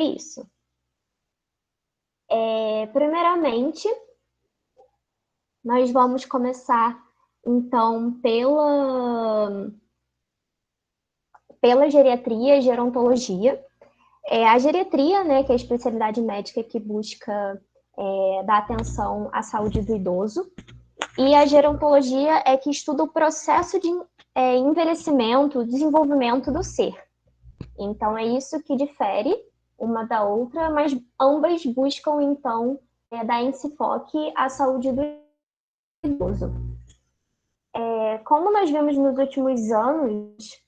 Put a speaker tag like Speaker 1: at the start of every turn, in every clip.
Speaker 1: isso. Primeiramente, nós vamos começar, então, pela geriatria e gerontologia. A geriatria, né, que é a especialidade médica que busca dar atenção à saúde do idoso, e a gerontologia é que estuda o processo de envelhecimento, desenvolvimento do ser. Então, é isso que difere uma da outra, mas ambas buscam, então, dar esse enfoque à saúde do idoso. Como nós vimos nos últimos anos,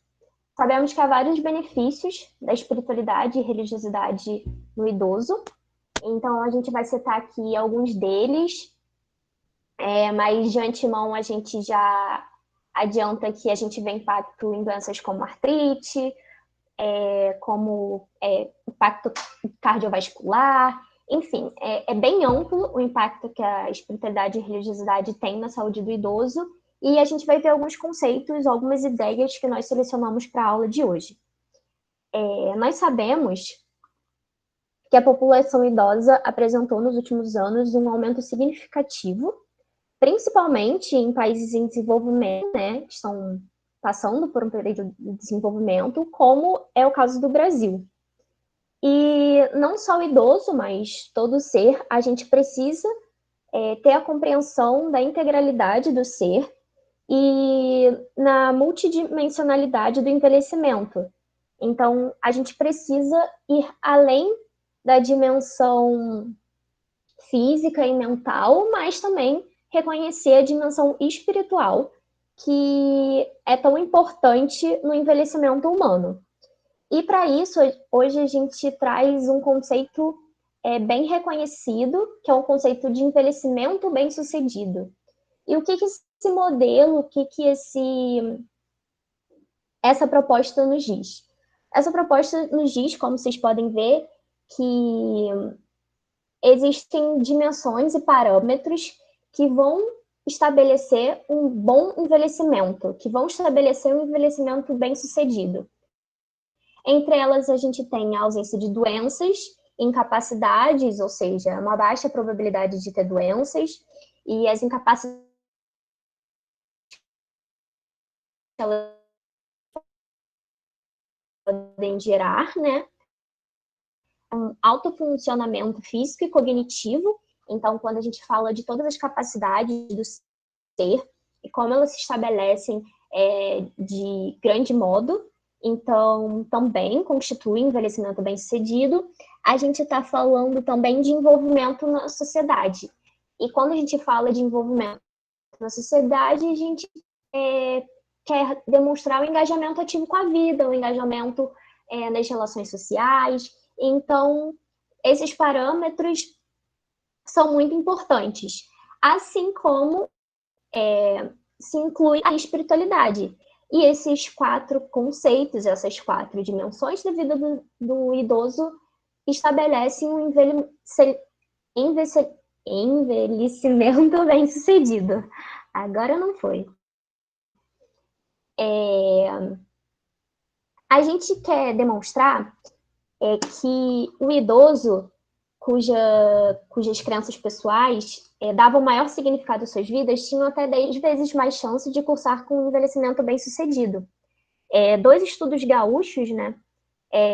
Speaker 1: sabemos que há vários benefícios da espiritualidade e religiosidade no idoso. Então, a gente vai citar aqui alguns deles, mas de antemão a gente já adianta que a gente vê impacto em doenças como artrite, como impacto cardiovascular, enfim, é bem amplo o impacto que a espiritualidade e religiosidade tem na saúde do idoso, e a gente vai ver alguns conceitos, algumas ideias que nós selecionamos para a aula de hoje. Nós sabemos que a população idosa apresentou nos últimos anos um aumento significativo, principalmente em países em desenvolvimento, né, que estão passando por um período de desenvolvimento, como é o caso do Brasil. E não só o idoso, mas todo ser, a gente precisa ter a compreensão da integralidade do ser e na multidimensionalidade do envelhecimento. Então, a gente precisa ir além da dimensão física e mental, mas também reconhecer a dimensão espiritual, que é tão importante no envelhecimento humano. E para isso, hoje a gente traz um conceito bem reconhecido, que é um conceito de envelhecimento bem-sucedido. E o que esse modelo, o que essa proposta nos diz? Essa proposta nos diz, como vocês podem ver, que existem dimensões e parâmetros que vão estabelecer um bom envelhecimento, que vão estabelecer um envelhecimento bem-sucedido. Entre elas, a gente tem a ausência de doenças, incapacidades, ou seja, uma baixa probabilidade de ter doenças, e as incapacidades elas podem gerar, né? Um alto funcionamento físico e cognitivo. Então, quando a gente fala de todas as capacidades do ser e como elas se estabelecem de grande modo, então também constitui envelhecimento bem-sucedido. A gente está falando também de envolvimento na sociedade. E quando a gente fala de envolvimento na sociedade, a gente quer demonstrar o engajamento ativo com a vida, o engajamento nas relações sociais. Então, esses parâmetros são muito importantes. Assim como se inclui a espiritualidade. E esses 4 conceitos, essas 4 dimensões da vida do idoso estabelecem um envelhecimento bem-sucedido. Agora não foi. A gente quer demonstrar que o idoso, cujas crenças pessoais davam maior significado às suas vidas, tinham até 10 vezes mais chance de cursar com um envelhecimento bem-sucedido. 2 estudos gaúchos, né,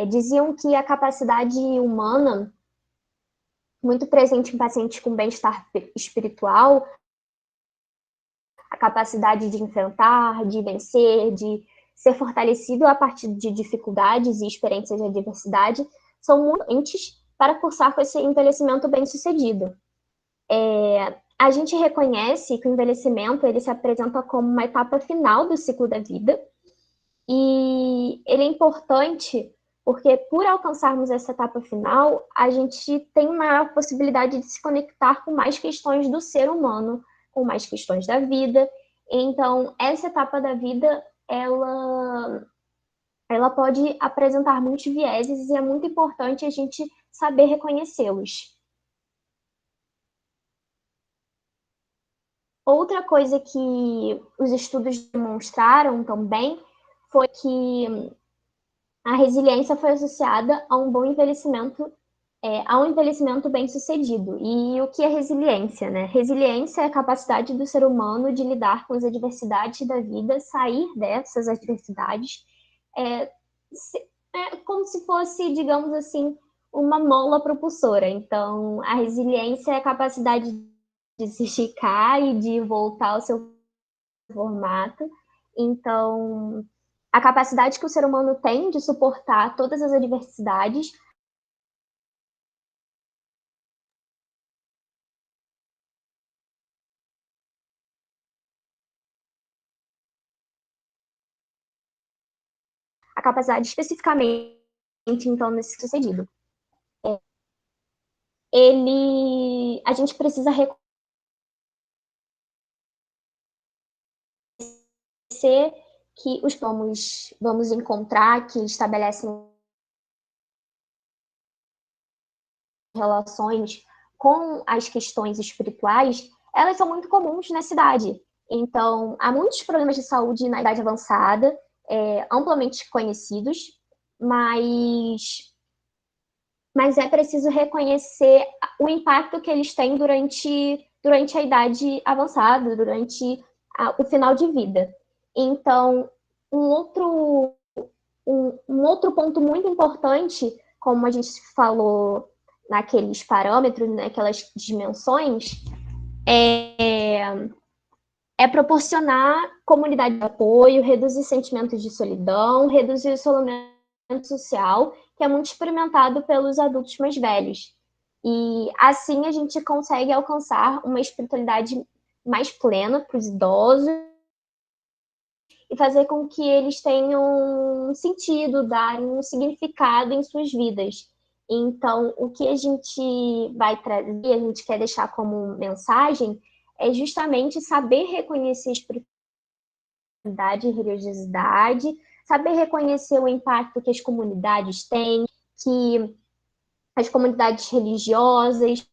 Speaker 1: diziam que a capacidade humana, muito presente em pacientes com bem-estar espiritual, a capacidade de enfrentar, de vencer, de ser fortalecido a partir de dificuldades e experiências de adversidade, são muito importantes para cursar com esse envelhecimento bem-sucedido. A gente reconhece que o envelhecimento ele se apresenta como uma etapa final do ciclo da vida, e ele é importante porque, por alcançarmos essa etapa final, a gente tem maior possibilidade de se conectar com mais questões do ser humano, com mais questões da vida. Então, essa etapa da vida, ela pode apresentar muitos vieses e é muito importante a gente saber reconhecê-los. Outra coisa que os estudos demonstraram também foi que a resiliência foi associada a um bom envelhecimento, a um envelhecimento bem-sucedido. E o que é resiliência, né? Resiliência é a capacidade do ser humano de lidar com as adversidades da vida, sair dessas adversidades, é, como se fosse, digamos assim, uma mola propulsora. Então, a resiliência é a capacidade de se esticar e de voltar ao seu formato. Então, a capacidade que o ser humano tem de suportar todas as adversidades. A capacidade especificamente, então, nesse sucedido. A gente precisa reconhecer que os vamos encontrar que estabelecem relações com as questões espirituais, elas são muito comuns na cidade. Então, há muitos problemas de saúde na idade avançada, amplamente conhecidos, mas é preciso reconhecer o impacto que eles têm durante a idade avançada, durante o final de vida. Então, um outro ponto muito importante, como a gente falou naqueles parâmetros, naquelas dimensões, é proporcionar comunidade de apoio, reduzir sentimentos de solidão, reduzir o isolamento social, que é muito experimentado pelos adultos mais velhos. E assim a gente consegue alcançar uma espiritualidade mais plena para os idosos e fazer com que eles tenham um sentido, darem um significado em suas vidas. Então, o que a gente vai trazer, a gente quer deixar como mensagem, é justamente saber reconhecer a espiritualidade e religiosidade, saber reconhecer o impacto que as comunidades têm, que as comunidades religiosas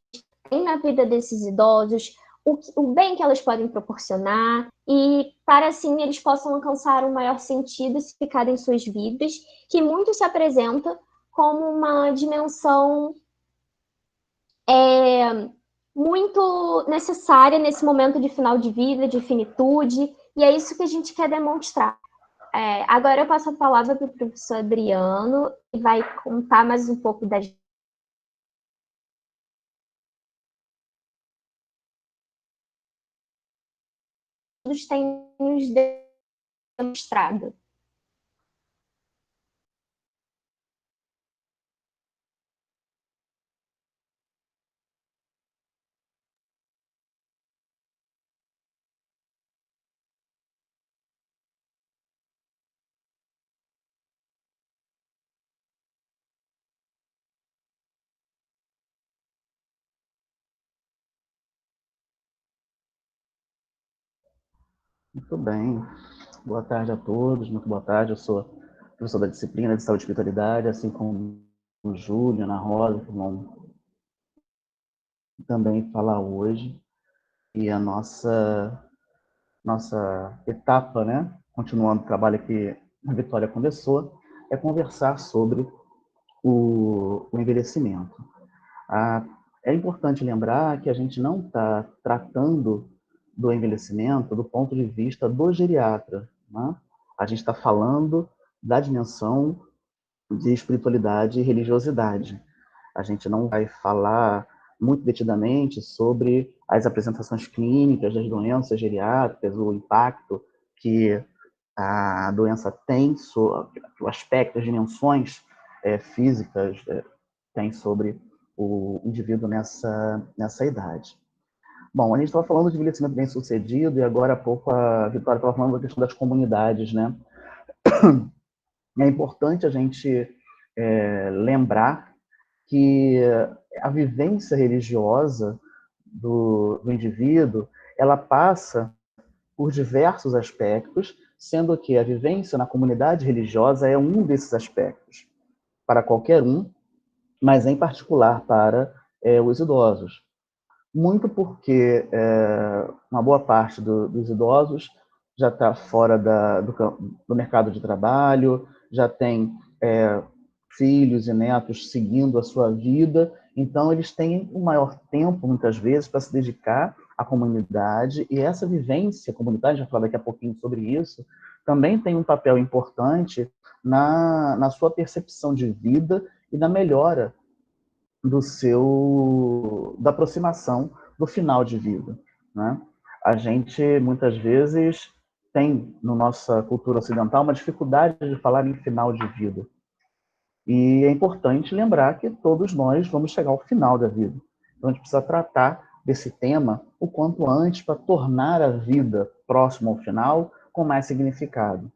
Speaker 1: têm na vida desses idosos, o bem que elas podem proporcionar, e para assim eles possam alcançar um maior sentido e significado em suas vidas, que muito se apresenta como uma dimensão muito necessária nesse momento de final de vida, de finitude, e é isso que a gente quer demonstrar. Agora eu passo a palavra para o professor Adriano, que vai contar mais um pouco das tem nos demonstrado.
Speaker 2: Muito bem. Boa tarde a todos, muito boa tarde. Eu sou professor da disciplina de saúde e espiritualidade, assim como o Júlio, Ana Rosa, que vão também falar hoje. E a nossa etapa, né, continuando o trabalho que a Vitória começou, é conversar sobre o envelhecimento. É importante lembrar que a gente não está tratando do envelhecimento do ponto de vista do geriatra, né? A gente está falando da dimensão de espiritualidade e religiosidade. A gente não vai falar muito detidamente sobre as apresentações clínicas das doenças geriátricas, o impacto que a doença tem, o aspecto, as dimensões físicas tem sobre o indivíduo nessa idade. Bom, a gente estava falando de envelhecimento bem-sucedido e agora há pouco a Vitória estava falando da questão das comunidades, né? É importante a gente lembrar que a vivência religiosa do indivíduo, ela passa por diversos aspectos, sendo que a vivência na comunidade religiosa é um desses aspectos, para qualquer um, mas em particular para os idosos. Muito porque uma boa parte dos idosos já está fora do mercado de trabalho, já tem filhos e netos seguindo a sua vida, então eles têm um maior tempo, muitas vezes, para se dedicar à comunidade, e essa vivência comunitária, a gente vai falar daqui a pouquinho sobre isso, também tem um papel importante na sua percepção de vida e na melhora da aproximação do final de vida, né? A gente, muitas vezes, tem, na nossa cultura ocidental, uma dificuldade de falar em final de vida. E é importante lembrar que todos nós vamos chegar ao final da vida. Então, a gente precisa tratar desse tema o quanto antes para tornar a vida próxima ao final com mais significado,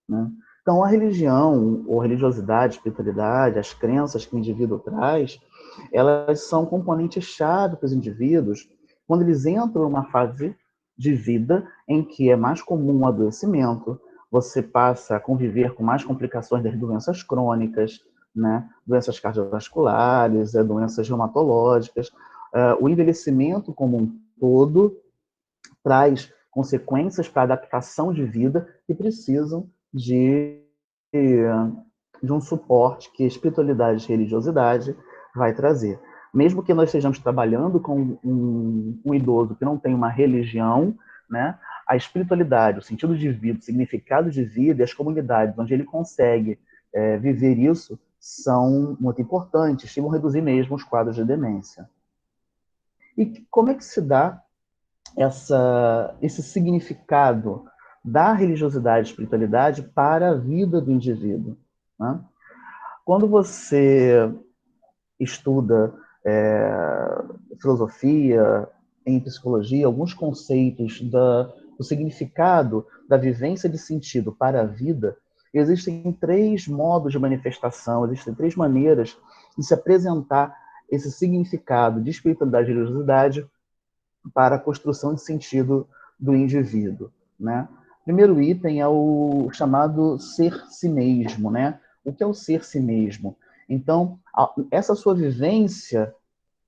Speaker 2: né? Então, a religião, ou religiosidade, espiritualidade, as crenças que o indivíduo traz, elas são componentes-chave para os indivíduos quando eles entram numa fase de vida em que é mais comum o adoecimento, você passa a conviver com mais complicações das doenças crônicas, né? Doenças cardiovasculares, doenças reumatológicas. O envelhecimento como um todo traz consequências para a adaptação de vida que precisam de um suporte que a espiritualidade e religiosidade vai trazer. Mesmo que nós estejamos trabalhando com um idoso que não tem uma religião, né, a espiritualidade, o sentido de vida, o significado de vida e as comunidades onde ele consegue viver isso são muito importantes e vão reduzir mesmo os quadros de demência. E como é que se dá esse significado da religiosidade e espiritualidade para a vida do indivíduo, né? Quando você estuda filosofia, em psicologia, alguns conceitos do significado da vivência de sentido para a vida, existem 3 modos de manifestação, existem 3 maneiras de se apresentar esse significado de espiritualidade e religiosidade para a construção de sentido do indivíduo, né? O primeiro item é o chamado ser si mesmo, né? O que é o ser si mesmo? Então, essa sua vivência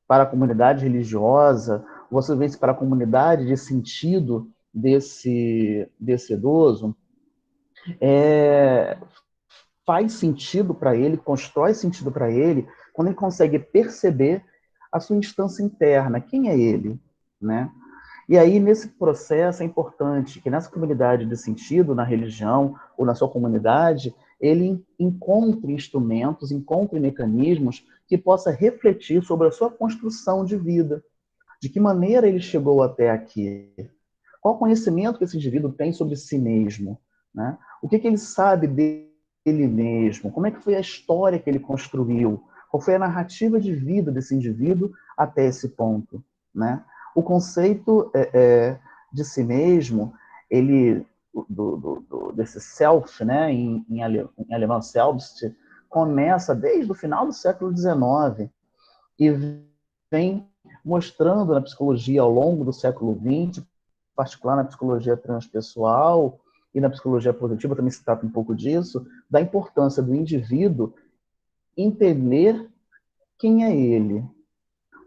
Speaker 2: para a comunidade religiosa, ou a sua vivência para a comunidade de sentido desse idoso, faz sentido para ele, constrói sentido para ele, quando ele consegue perceber a sua instância interna, quem é ele, né? E aí, nesse processo, é importante que nessa comunidade de sentido, na religião ou na sua comunidade, ele encontre instrumentos, encontre mecanismos que possa refletir sobre a sua construção de vida. De que maneira ele chegou até aqui? Qual conhecimento que esse indivíduo tem sobre si mesmo, né? O que ele sabe dele mesmo? Como é que foi a história que ele construiu? Qual foi a narrativa de vida desse indivíduo até esse ponto, né? O conceito de si mesmo, ele desse self, né, em alemão Selbst, começa desde o final do século XIX e vem mostrando na psicologia ao longo do século XX, em particular na psicologia transpessoal e na psicologia positiva, também se trata um pouco disso, da importância do indivíduo entender quem é ele,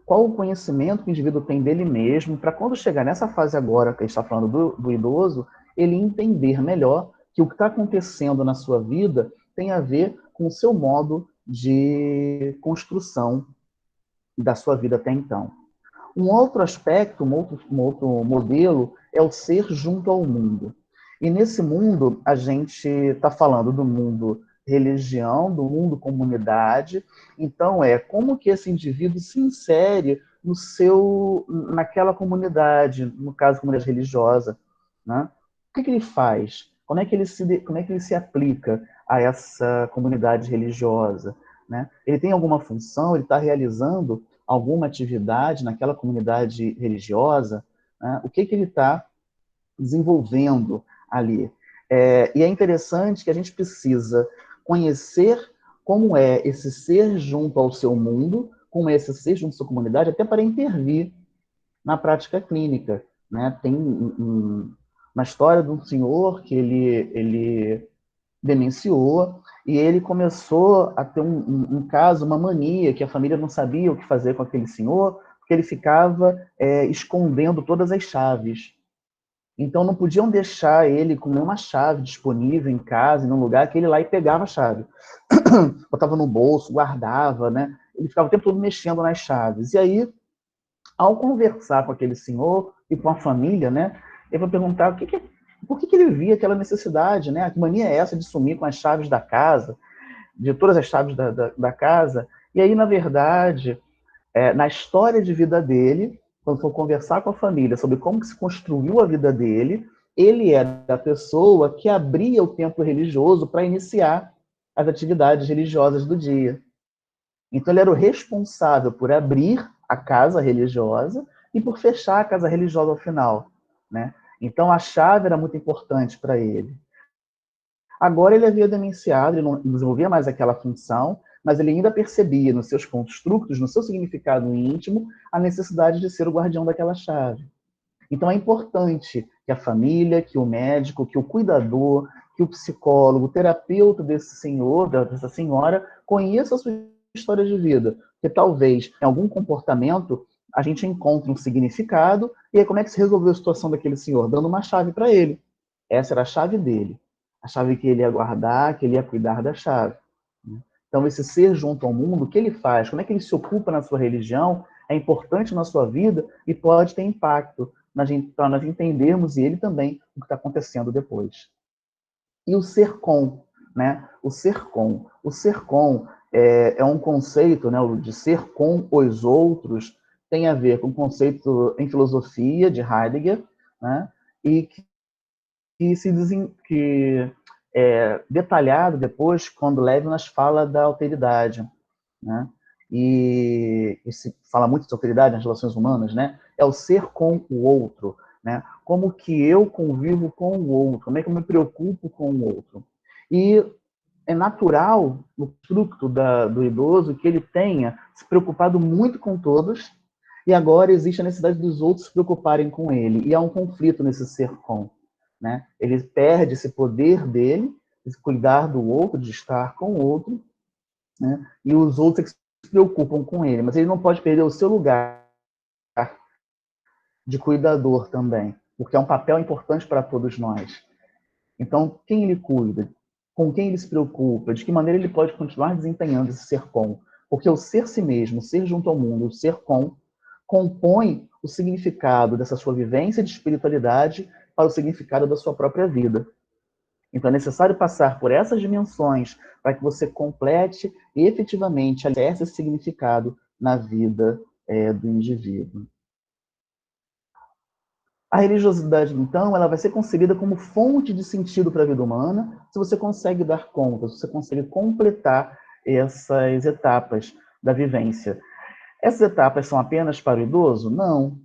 Speaker 2: qual o conhecimento que o indivíduo tem dele mesmo, para quando chegar nessa fase agora que a gente está falando do idoso, ele entender melhor que o que está acontecendo na sua vida tem a ver com o seu modo de construção da sua vida até então. Um outro aspecto, um outro modelo é o ser junto ao mundo. E nesse mundo, a gente está falando do mundo religião, do mundo comunidade. Então, como que esse indivíduo se insere naquela comunidade, no caso, comunidade religiosa, né? O que ele faz? Como é que ele se aplica a essa comunidade religiosa, né? Ele tem alguma função? Ele está realizando alguma atividade naquela comunidade religiosa? Né? O que ele está desenvolvendo ali? E é interessante que a gente precisa conhecer como é esse ser junto ao seu mundo, como é esse ser junto à sua comunidade, até para intervir na prática clínica, né? Tem uma história de um senhor que ele demenciou e ele começou a ter um caso, uma mania, que a família não sabia o que fazer com aquele senhor, porque ele ficava escondendo todas as chaves. Então não podiam deixar ele com nenhuma chave disponível em casa, em um lugar que ele lá e pegava a chave. Botava no bolso, guardava, né? Ele ficava o tempo todo mexendo nas chaves. E aí, ao conversar com aquele senhor e com a família, né? Ele vai perguntar por que ele via aquela necessidade, né? Que mania é essa de sumir com as chaves da casa, de todas as chaves da casa? E aí, na verdade, na história de vida dele, quando for conversar com a família sobre como que se construiu a vida dele, ele era a pessoa que abria o templo religioso para iniciar as atividades religiosas do dia. Então ele era o responsável por abrir a casa religiosa e por fechar a casa religiosa ao final, né? Então a chave era muito importante para ele. Agora ele havia demenciado, ele não desenvolvia mais aquela função, mas ele ainda percebia nos seus construtos, no seu significado íntimo, a necessidade de ser o guardião daquela chave. Então é importante que a família, que o médico, que o cuidador, que o psicólogo, o terapeuta desse senhor, dessa senhora, conheça a sua história de vida. Porque talvez em algum comportamento a gente encontre um significado, e aí como é que se resolveu a situação daquele senhor? Dando uma chave para ele. Essa era a chave dele. A chave que ele ia guardar, que ele ia cuidar da chave. Então, esse ser junto ao mundo, o que ele faz, como é que ele se ocupa na sua religião, é importante na sua vida e pode ter impacto para nós entendermos, e ele também, o que está acontecendo depois. E o ser com, né? O ser com. O ser com é um conceito, né, de ser com os outros, tem a ver com o conceito em filosofia de Heidegger, né? E que é detalhado depois quando Levinas fala da alteridade, né? E se fala muito de alteridade nas relações humanas, né? É o ser com o outro, né? Como que eu convivo com o outro, como é que eu me preocupo com o outro. E é natural no fruto do idoso que ele tenha se preocupado muito com todos e agora existe a necessidade dos outros se preocuparem com ele. E há um conflito nesse ser com, né? Ele perde esse poder dele, de cuidar do outro, de estar com o outro, né? E os outros é que se preocupam com ele, mas ele não pode perder o seu lugar de cuidador também, porque é um papel importante para todos nós. Então, quem ele cuida? Com quem ele se preocupa? De que maneira ele pode continuar desempenhando esse ser com? Porque o ser si mesmo, o ser junto ao mundo, o ser com, compõe o significado dessa sua vivência de espiritualidade para o significado da sua própria vida. Então, é necessário passar por essas dimensões para que você complete e efetivamente alicerce esse significado na vida do indivíduo. A religiosidade, então, ela vai ser concebida como fonte de sentido para a vida humana, se você consegue dar conta, se você consegue completar essas etapas da vivência. Essas etapas são apenas para o idoso? Não.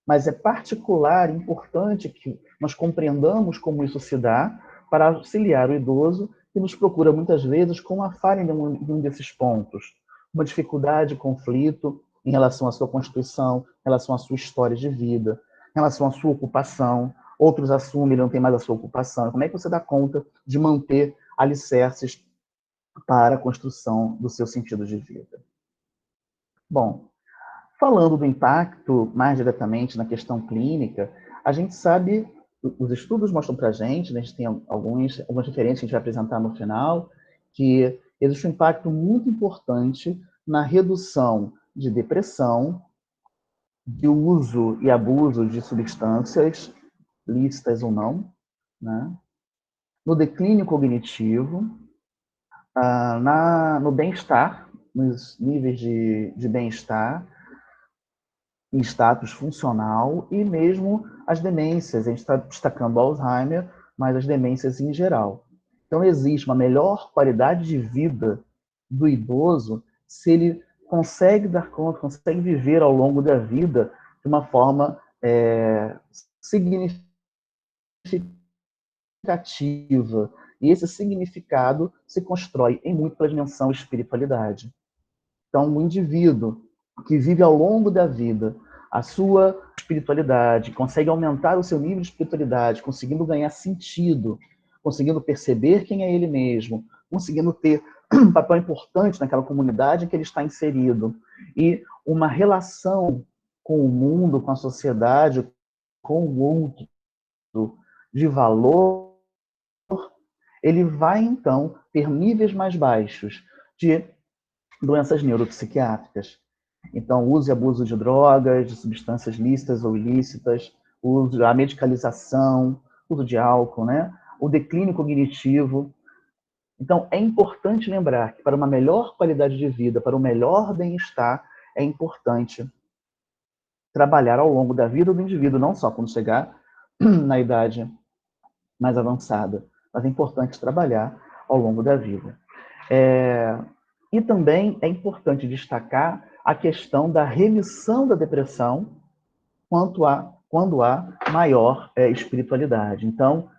Speaker 2: Mas é particular, importante que nós compreendamos como isso se dá para auxiliar o idoso que nos procura muitas vezes com uma falha em um desses pontos, uma dificuldade, conflito em relação à sua constituição, em relação à sua história de vida, em relação à sua ocupação. Outros assumem, ele não tem mais a sua ocupação. Como é que você dá conta de manter alicerces para a construção do seu sentido de vida? Bom, falando do impacto mais diretamente na questão clínica, a gente sabe, os estudos mostram para a gente, né, a gente tem algumas referências que a gente vai apresentar no final, que existe um impacto muito importante na redução de depressão, de uso e abuso de substâncias, lícitas ou não, né, no declínio cognitivo, no bem-estar, nos níveis de bem-estar, em status funcional e mesmo as demências. A gente está destacando o Alzheimer, mas as demências em geral. Então, existe uma melhor qualidade de vida do idoso se ele consegue dar conta, consegue viver ao longo da vida de uma forma significativa. E esse significado se constrói em muito pela dimensão espiritualidade. Então, o indivíduo que vive ao longo da vida a sua espiritualidade, consegue aumentar o seu nível de espiritualidade, conseguindo ganhar sentido, conseguindo perceber quem é ele mesmo, conseguindo ter um papel importante naquela comunidade em que ele está inserido, e uma relação com o mundo, com a sociedade, com o outro, de valor, ele vai, então, ter níveis mais baixos de doenças neuropsiquiátricas. Então, uso e abuso de drogas, de substâncias lícitas ou ilícitas, a medicalização, uso de álcool, né? O declínio cognitivo. Então, é importante lembrar que para uma melhor qualidade de vida, para um melhor bem-estar, é importante trabalhar ao longo da vida do indivíduo, não só quando chegar na idade mais avançada, mas é importante trabalhar ao longo da vida. E também é importante destacar a questão da remissão da depressão quando há maior espiritualidade. Então,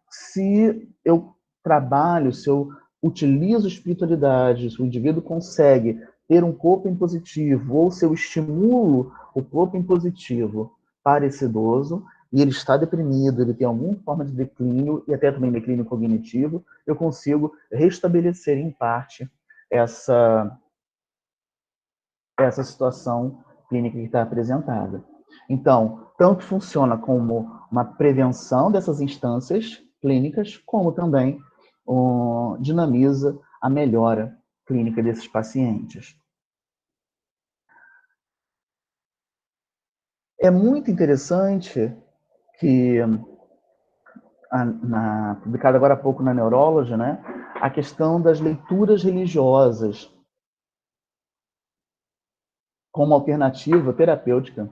Speaker 2: se eu trabalho, se eu utilizo espiritualidade, se o indivíduo consegue ter um coping positivo, ou se eu estimulo o coping positivo para esse idoso, e ele está deprimido, ele tem alguma forma de declínio, e até também declínio cognitivo, eu consigo restabelecer em parte essa situação clínica que está apresentada. Então, tanto funciona como uma prevenção dessas instâncias clínicas, como também dinamiza a melhora clínica desses pacientes. É muito interessante que, publicado agora há pouco na Neurology, né, a questão das leituras religiosas como alternativa terapêutica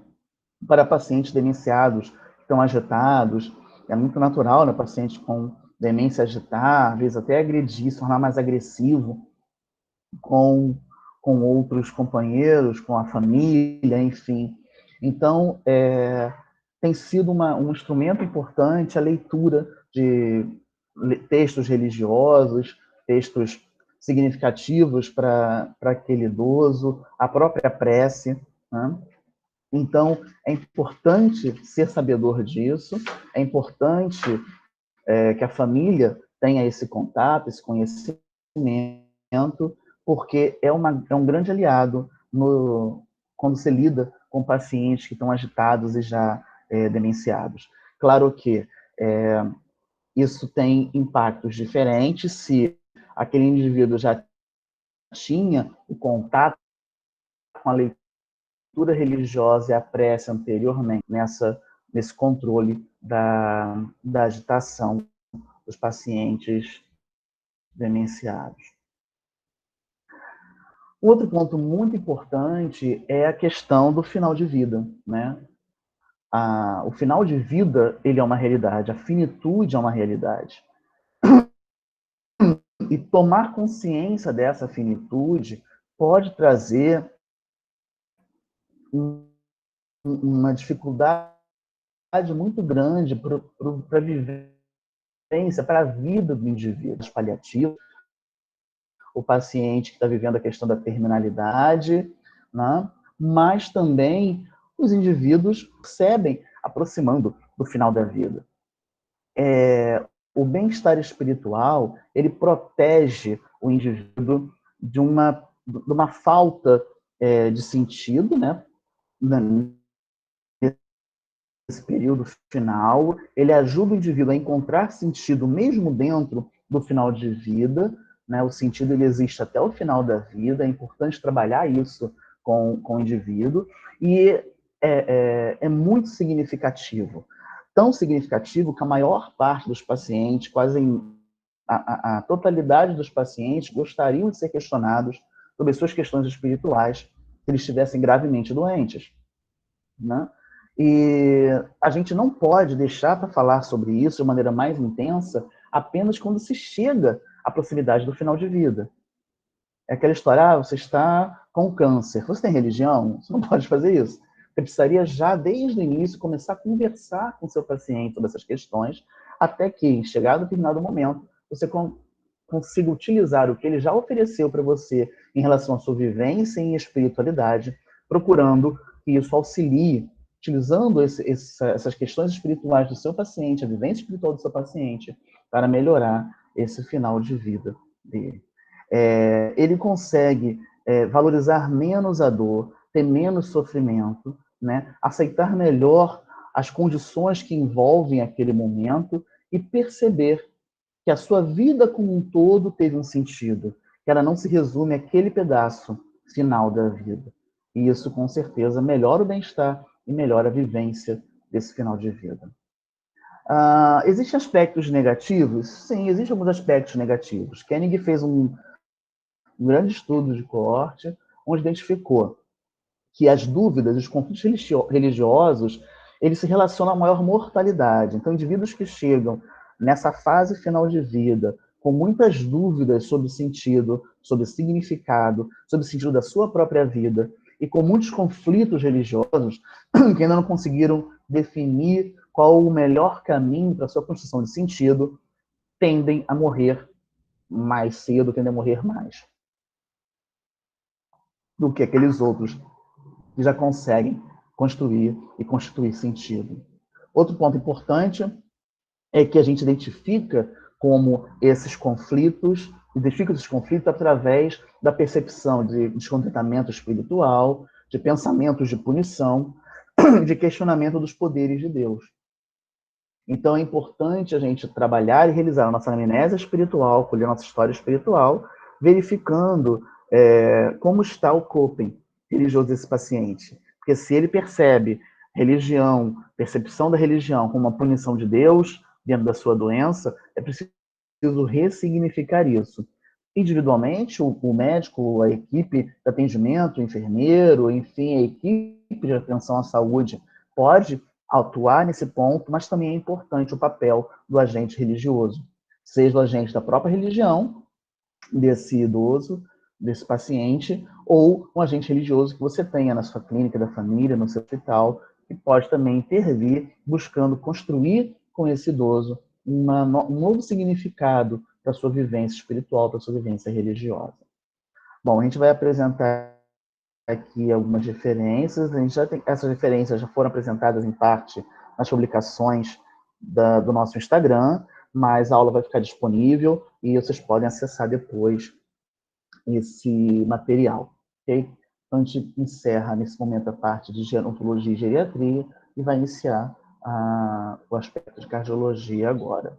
Speaker 2: para pacientes demenciados que estão agitados. É muito natural, né, paciente com demência agitar, às vezes até agredir, se tornar mais agressivo com outros companheiros, com a família, enfim. Então, tem sido um instrumento importante a leitura de textos religiosos, textos significativos para aquele idoso, a própria prece, né? Então, é importante ser sabedor disso, é importante que a família tenha esse contato, esse conhecimento, porque é um grande aliado quando se lida com pacientes que estão agitados e já demenciados. Claro que isso tem impactos diferentes se aquele indivíduo já tinha o contato com a leitura religiosa e a prece anteriormente, nesse controle da agitação dos pacientes demenciados. Outro ponto muito importante é a questão do final de vida, né? O final de vida, ele é uma realidade, a finitude é uma realidade. E tomar consciência dessa finitude pode trazer uma dificuldade muito grande para a vivência, para a vida do indivíduo. Paliativo, o paciente que está vivendo a questão da terminalidade, né? Mas também os indivíduos percebem aproximando do final da vida. O bem-estar espiritual, ele protege o indivíduo de uma falta de sentido, né? Nesse período final, ele ajuda o indivíduo a encontrar sentido mesmo dentro do final de vida, né? O sentido ele existe até o final da vida, é importante trabalhar isso com o indivíduo, e é muito significativo. Tão significativo que a maior parte dos pacientes, quase a totalidade dos pacientes, gostariam de ser questionados sobre suas questões espirituais se eles estivessem gravemente doentes, né? E a gente não pode deixar para falar sobre isso de maneira mais intensa apenas quando se chega à proximidade do final de vida. É aquela história, você está com câncer, você tem religião? Você não pode fazer isso. Você precisaria já, desde o início, começar a conversar com o seu paciente sobre essas questões, até que, chegado a determinado momento, você consiga utilizar o que ele já ofereceu para você em relação à sua vivência em espiritualidade, procurando que isso auxilie, utilizando essas questões espirituais do seu paciente, a vivência espiritual do seu paciente, para melhorar esse final de vida dele. Ele consegue valorizar menos a dor, ter menos sofrimento, né? Aceitar melhor as condições que envolvem aquele momento e perceber que a sua vida como um todo teve um sentido, que ela não se resume àquele pedaço final da vida. E isso, com certeza, melhora o bem-estar e melhora a vivência desse final de vida. Existem aspectos negativos? Sim, existem alguns aspectos negativos. Koenig fez um grande estudo de coorte, onde identificou que as dúvidas, os conflitos religiosos, eles se relacionam à maior mortalidade. Então, indivíduos que chegam nessa fase final de vida com muitas dúvidas sobre o sentido, sobre o significado, sobre o sentido da sua própria vida, e com muitos conflitos religiosos que ainda não conseguiram definir qual o melhor caminho para a sua construção de sentido, tendem a morrer mais cedo, tendem a morrer mais do que aqueles outros que já conseguem construir e constituir sentido. Outro ponto importante é que a gente identifica esses conflitos através da percepção de descontentamento espiritual, de pensamentos de punição, de questionamento dos poderes de Deus. Então é importante a gente trabalhar e realizar a nossa anamnese espiritual, colher a nossa história espiritual, verificando como está o coping religioso desse paciente. Porque se ele percebe religião, percepção da religião como uma punição de Deus dentro da sua doença, é preciso ressignificar isso. Individualmente, o médico, a equipe de atendimento, o enfermeiro, enfim, a equipe de atenção à saúde pode atuar nesse ponto, mas também é importante o papel do agente religioso, seja o agente da própria religião desse idoso, desse paciente, ou um agente religioso que você tenha na sua clínica da família, no seu hospital, que pode também intervir buscando construir com esse idoso um novo significado para a sua vivência espiritual, para a sua vivência religiosa. Bom, a gente vai apresentar aqui algumas referências. A gente já tem, essas referências já foram apresentadas em parte nas publicações do nosso Instagram, mas a aula vai ficar disponível e vocês podem acessar depois esse material. Okay? Então, a gente encerra nesse momento a parte de gerontologia e geriatria e vai iniciar o aspecto de cardiologia agora.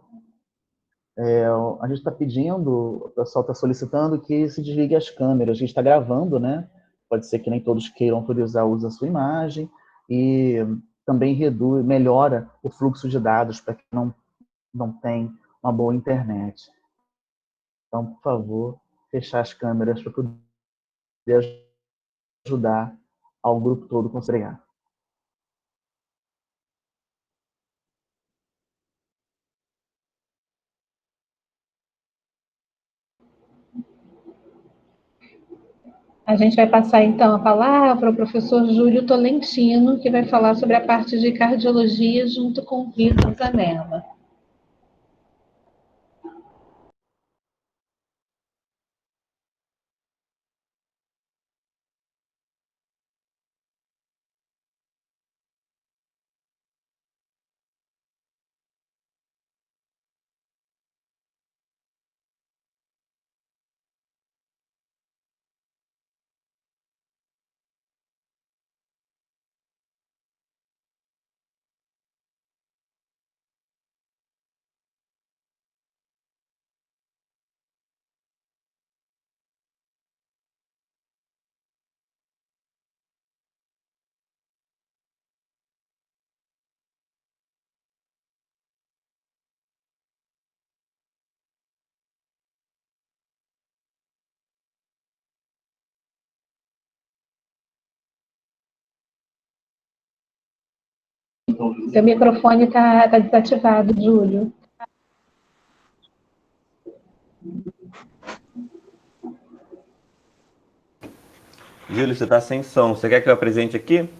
Speaker 2: A gente está pedindo, o pessoal está solicitando que se desligue as câmeras. A gente está gravando, né? Pode ser que nem todos queiram autorizar o uso da sua imagem e também melhora o fluxo de dados para quem não tem uma boa internet. Então, por favor, fechar as câmeras para poder ajudar ao grupo todo a conseguir.
Speaker 3: A gente vai passar, então, a palavra ao professor Júlio Tolentino, que vai falar sobre a parte de cardiologia junto com o Vitor Zanella. Seu microfone está desativado, Júlio.
Speaker 4: Júlio, você está sem som. Você quer que eu apresente aqui?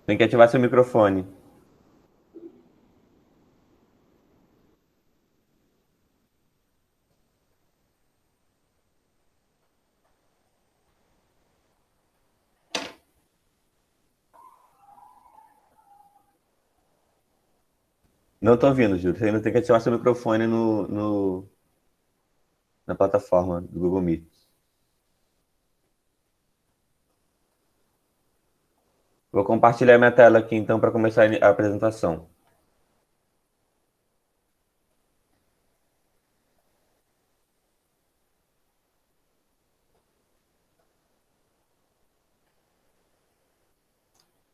Speaker 4: Tem que ativar seu microfone. Não estou ouvindo, Júlio. Você ainda tem que ativar seu microfone na plataforma do Google Meet. Vou compartilhar minha tela aqui, então, para começar a apresentação.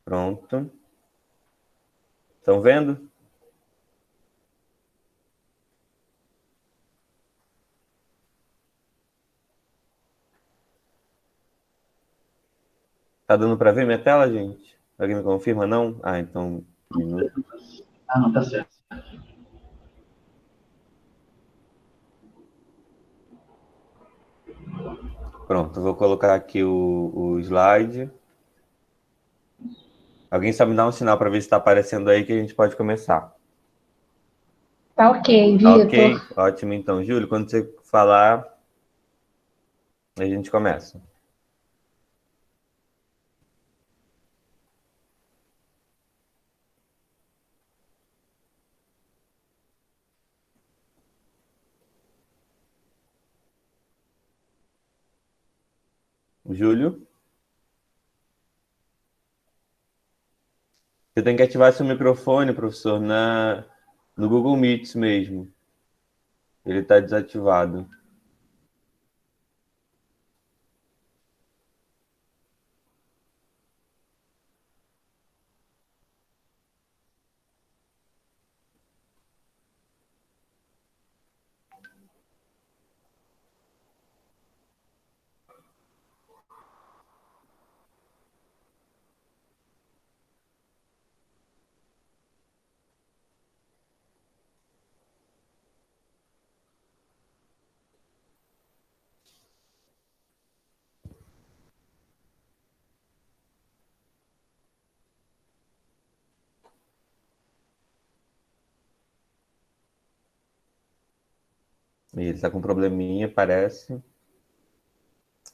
Speaker 4: Pronto. Estão vendo? Tá dando para ver minha tela, gente? Alguém me confirma, não? Ah, então...
Speaker 2: Ah, não, tá certo.
Speaker 4: Pronto, vou colocar aqui o slide. Alguém sabe me dar um sinal para ver se está aparecendo aí que a gente pode começar.
Speaker 3: Tá ok,
Speaker 4: Tá
Speaker 3: Vitor.
Speaker 4: ok? Ótimo, então. Júlio, quando você falar, a gente começa. Júlio? Você tem que ativar seu microfone, professor, no Google Meets mesmo. Ele está desativado. Ele está com um probleminha, parece.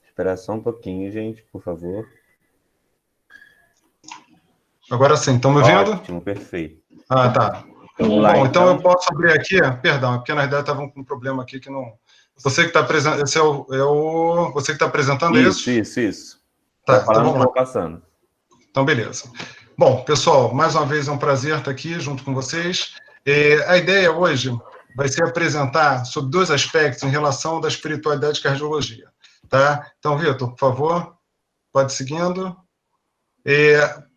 Speaker 4: Espera só um pouquinho, gente, por favor.
Speaker 5: Agora sim, estão me vendo?
Speaker 4: Ótimo, perfeito.
Speaker 5: Ah, tá.
Speaker 4: Vamos lá,
Speaker 5: Bom, então
Speaker 4: então.
Speaker 5: eu posso abrir aqui, perdão, porque na verdade estava com um problema aqui que não... Você que está apresentando, esse você que está apresentando
Speaker 4: Isso.
Speaker 5: Tá,
Speaker 4: Vai
Speaker 5: então
Speaker 4: falando
Speaker 5: vamos
Speaker 4: que eu
Speaker 5: lá.
Speaker 4: vou passando.
Speaker 5: Então, beleza. Bom, pessoal, mais uma vez é um prazer estar aqui junto com vocês. A ideia hoje vai ser apresentar sobre 2 aspectos em relação da espiritualidade e cardiologia, tá? Então, Vitor, por favor, pode ir seguindo.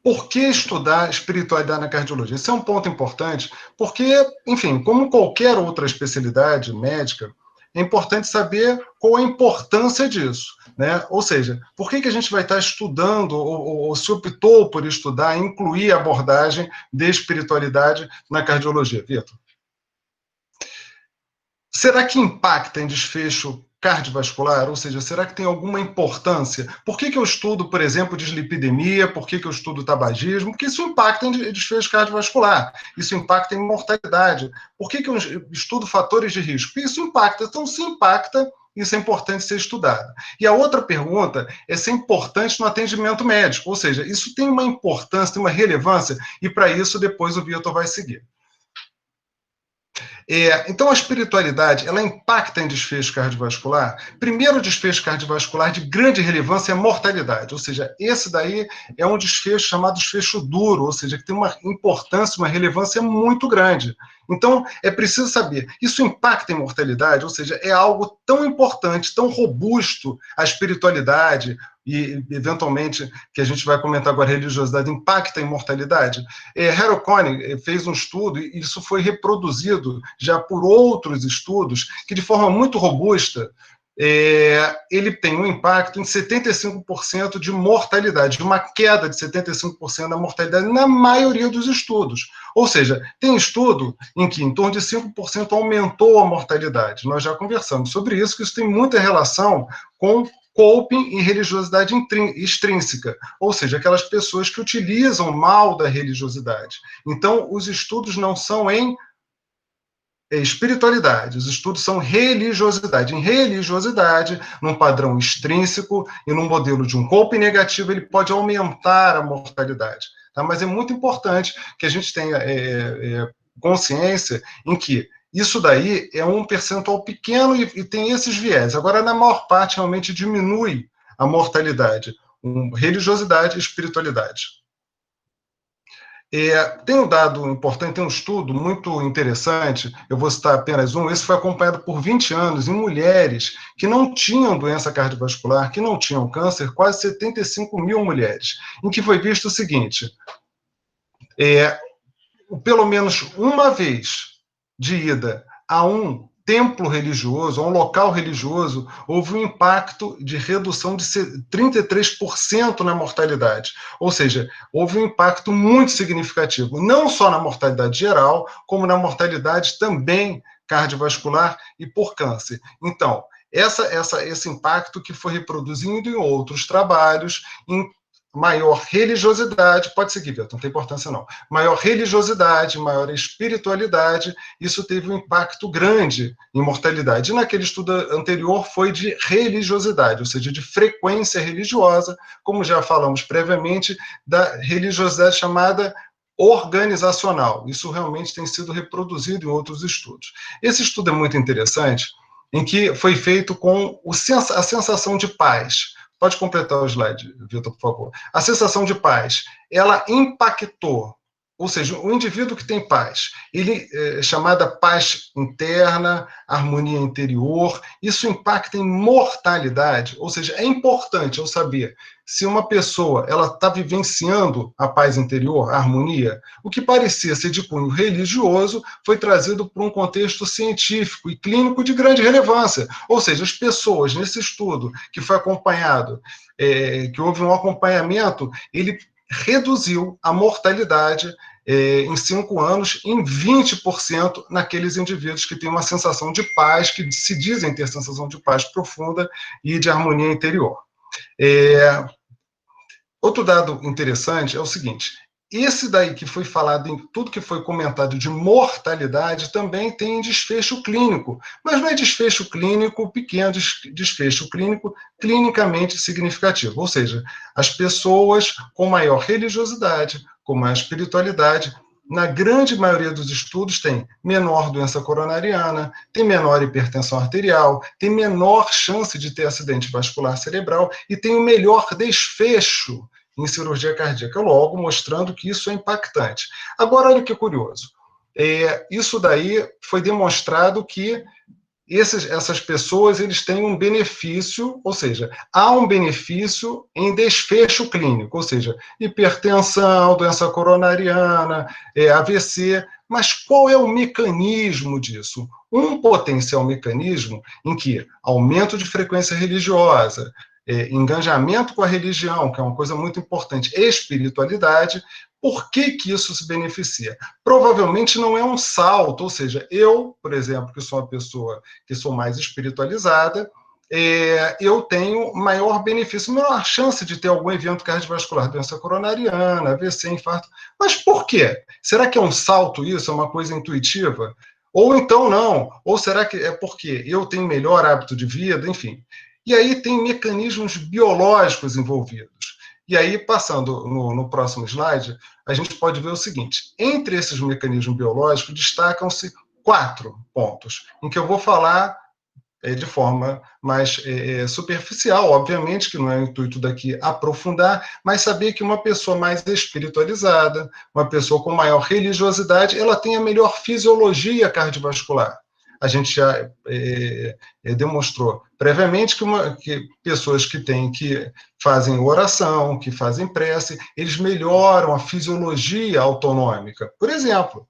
Speaker 5: Por que estudar espiritualidade na cardiologia? Esse é um ponto importante, porque, enfim, como qualquer outra especialidade médica, é importante saber qual a importância disso, né? Ou seja, por que a gente vai estar estudando, ou se optou por estudar, incluir a abordagem de espiritualidade na cardiologia, Vitor? Será que impacta em desfecho cardiovascular? Ou seja, será que tem alguma importância? Por que eu estudo, por exemplo, dislipidemia? Por que eu estudo tabagismo? Porque isso impacta em desfecho cardiovascular. Isso impacta em mortalidade. Por que eu estudo fatores de risco? Porque isso impacta. Então, se impacta, isso é importante ser estudado. E a outra pergunta é se é importante no atendimento médico. Ou seja, isso tem uma importância, tem uma relevância, e para isso depois o Vitor vai seguir. Então, a espiritualidade, ela impacta em desfecho cardiovascular. Primeiro desfecho cardiovascular de grande relevância é a mortalidade, ou seja, esse daí é um desfecho chamado desfecho duro, ou seja, que tem uma importância, uma relevância muito grande. Então, é preciso saber, isso impacta em mortalidade, ou seja, é algo tão importante, tão robusto, a espiritualidade, e, eventualmente, que a gente vai comentar agora, a religiosidade, impacta em mortalidade? Harold Koenig fez um estudo, e isso foi reproduzido já por outros estudos, que de forma muito robusta, ele tem um impacto em 75% de mortalidade, de uma queda de 75% da mortalidade na maioria dos estudos. Ou seja, tem estudo em que em torno de 5% aumentou a mortalidade. Nós já conversamos sobre isso, que isso tem muita relação com coping e religiosidade extrínseca, ou seja, aquelas pessoas que utilizam mal da religiosidade. Então, os estudos não são em espiritualidade, os estudos são religiosidade. Em religiosidade, num padrão extrínseco e num modelo de um coping negativo, ele pode aumentar a mortalidade. Tá? Mas é muito importante que a gente tenha consciência em que isso daí é um percentual pequeno e tem esses viés. Agora, na maior parte, realmente diminui a mortalidade. Religiosidade e espiritualidade. Tem um dado importante, tem um estudo muito interessante, eu vou citar apenas um, esse foi acompanhado por 20 anos em mulheres que não tinham doença cardiovascular, que não tinham câncer, quase 75 mil mulheres, em que foi visto o seguinte, pelo menos uma vez de ida a um templo religioso, a um local religioso, houve um impacto de redução de 33% na mortalidade. Ou seja, houve um impacto muito significativo, não só na mortalidade geral, como na mortalidade também cardiovascular e por câncer. Então, esse impacto que foi reproduzido em outros trabalhos, em maior religiosidade, pode seguir, Vitor, não tem importância não, maior religiosidade, maior espiritualidade, isso teve um impacto grande em mortalidade. E naquele estudo anterior foi de religiosidade, ou seja, de frequência religiosa, como já falamos previamente, da religiosidade chamada organizacional. Isso realmente tem sido reproduzido em outros estudos. Esse estudo é muito interessante, em que foi feito com a sensação de paz. Pode completar o slide, Vitor, por favor. A sensação de paz, ela impactou, ou seja, o indivíduo que tem paz, ele chamada paz interna, harmonia interior, isso impacta em mortalidade, ou seja, é importante eu saber se uma pessoa ela está vivenciando a paz interior, a harmonia, o que parecia ser de cunho religioso foi trazido para um contexto científico e clínico de grande relevância. Ou seja, as pessoas nesse estudo que foi acompanhado, que houve um acompanhamento, ele reduziu a mortalidade em 5 anos em 20% naqueles indivíduos que têm uma sensação de paz, que se dizem ter sensação de paz profunda e de harmonia interior. Outro dado interessante é o seguinte, esse daí que foi falado em tudo que foi comentado de mortalidade também tem desfecho clínico, mas não é desfecho clínico pequeno, desfecho clínico clinicamente significativo, ou seja, as pessoas com maior religiosidade, com maior espiritualidade, na grande maioria dos estudos tem menor doença coronariana, tem menor hipertensão arterial, tem menor chance de ter acidente vascular cerebral e tem o melhor desfecho em cirurgia cardíaca, logo mostrando que isso é impactante. Agora, olha que curioso, isso daí foi demonstrado que essas pessoas eles têm um benefício, ou seja, há um benefício em desfecho clínico, ou seja, hipertensão, doença coronariana, AVC, mas qual é o mecanismo disso? Um potencial mecanismo em que aumento de frequência religiosa, engajamento com a religião, que é uma coisa muito importante, espiritualidade. Por que isso se beneficia? Provavelmente não é um salto, ou seja, eu, por exemplo, que sou uma pessoa que sou mais espiritualizada, eu tenho maior benefício, maior chance de ter algum evento cardiovascular, doença coronariana, AVC, infarto. Mas por quê? Será que é um salto isso? É uma coisa intuitiva? Ou então não? Ou será que é porque eu tenho melhor hábito de vida? Enfim. E aí tem mecanismos biológicos envolvidos. E aí, passando no próximo slide, a gente pode ver o seguinte, entre esses mecanismos biológicos, destacam-se 4 pontos, em que eu vou falar de forma mais superficial, obviamente, que não é o intuito daqui aprofundar, mas saber que uma pessoa mais espiritualizada, uma pessoa com maior religiosidade, ela tem a melhor fisiologia cardiovascular. A gente já demonstrou previamente que pessoas que fazem oração, que fazem prece, eles melhoram a fisiologia autonômica. Por exemplo,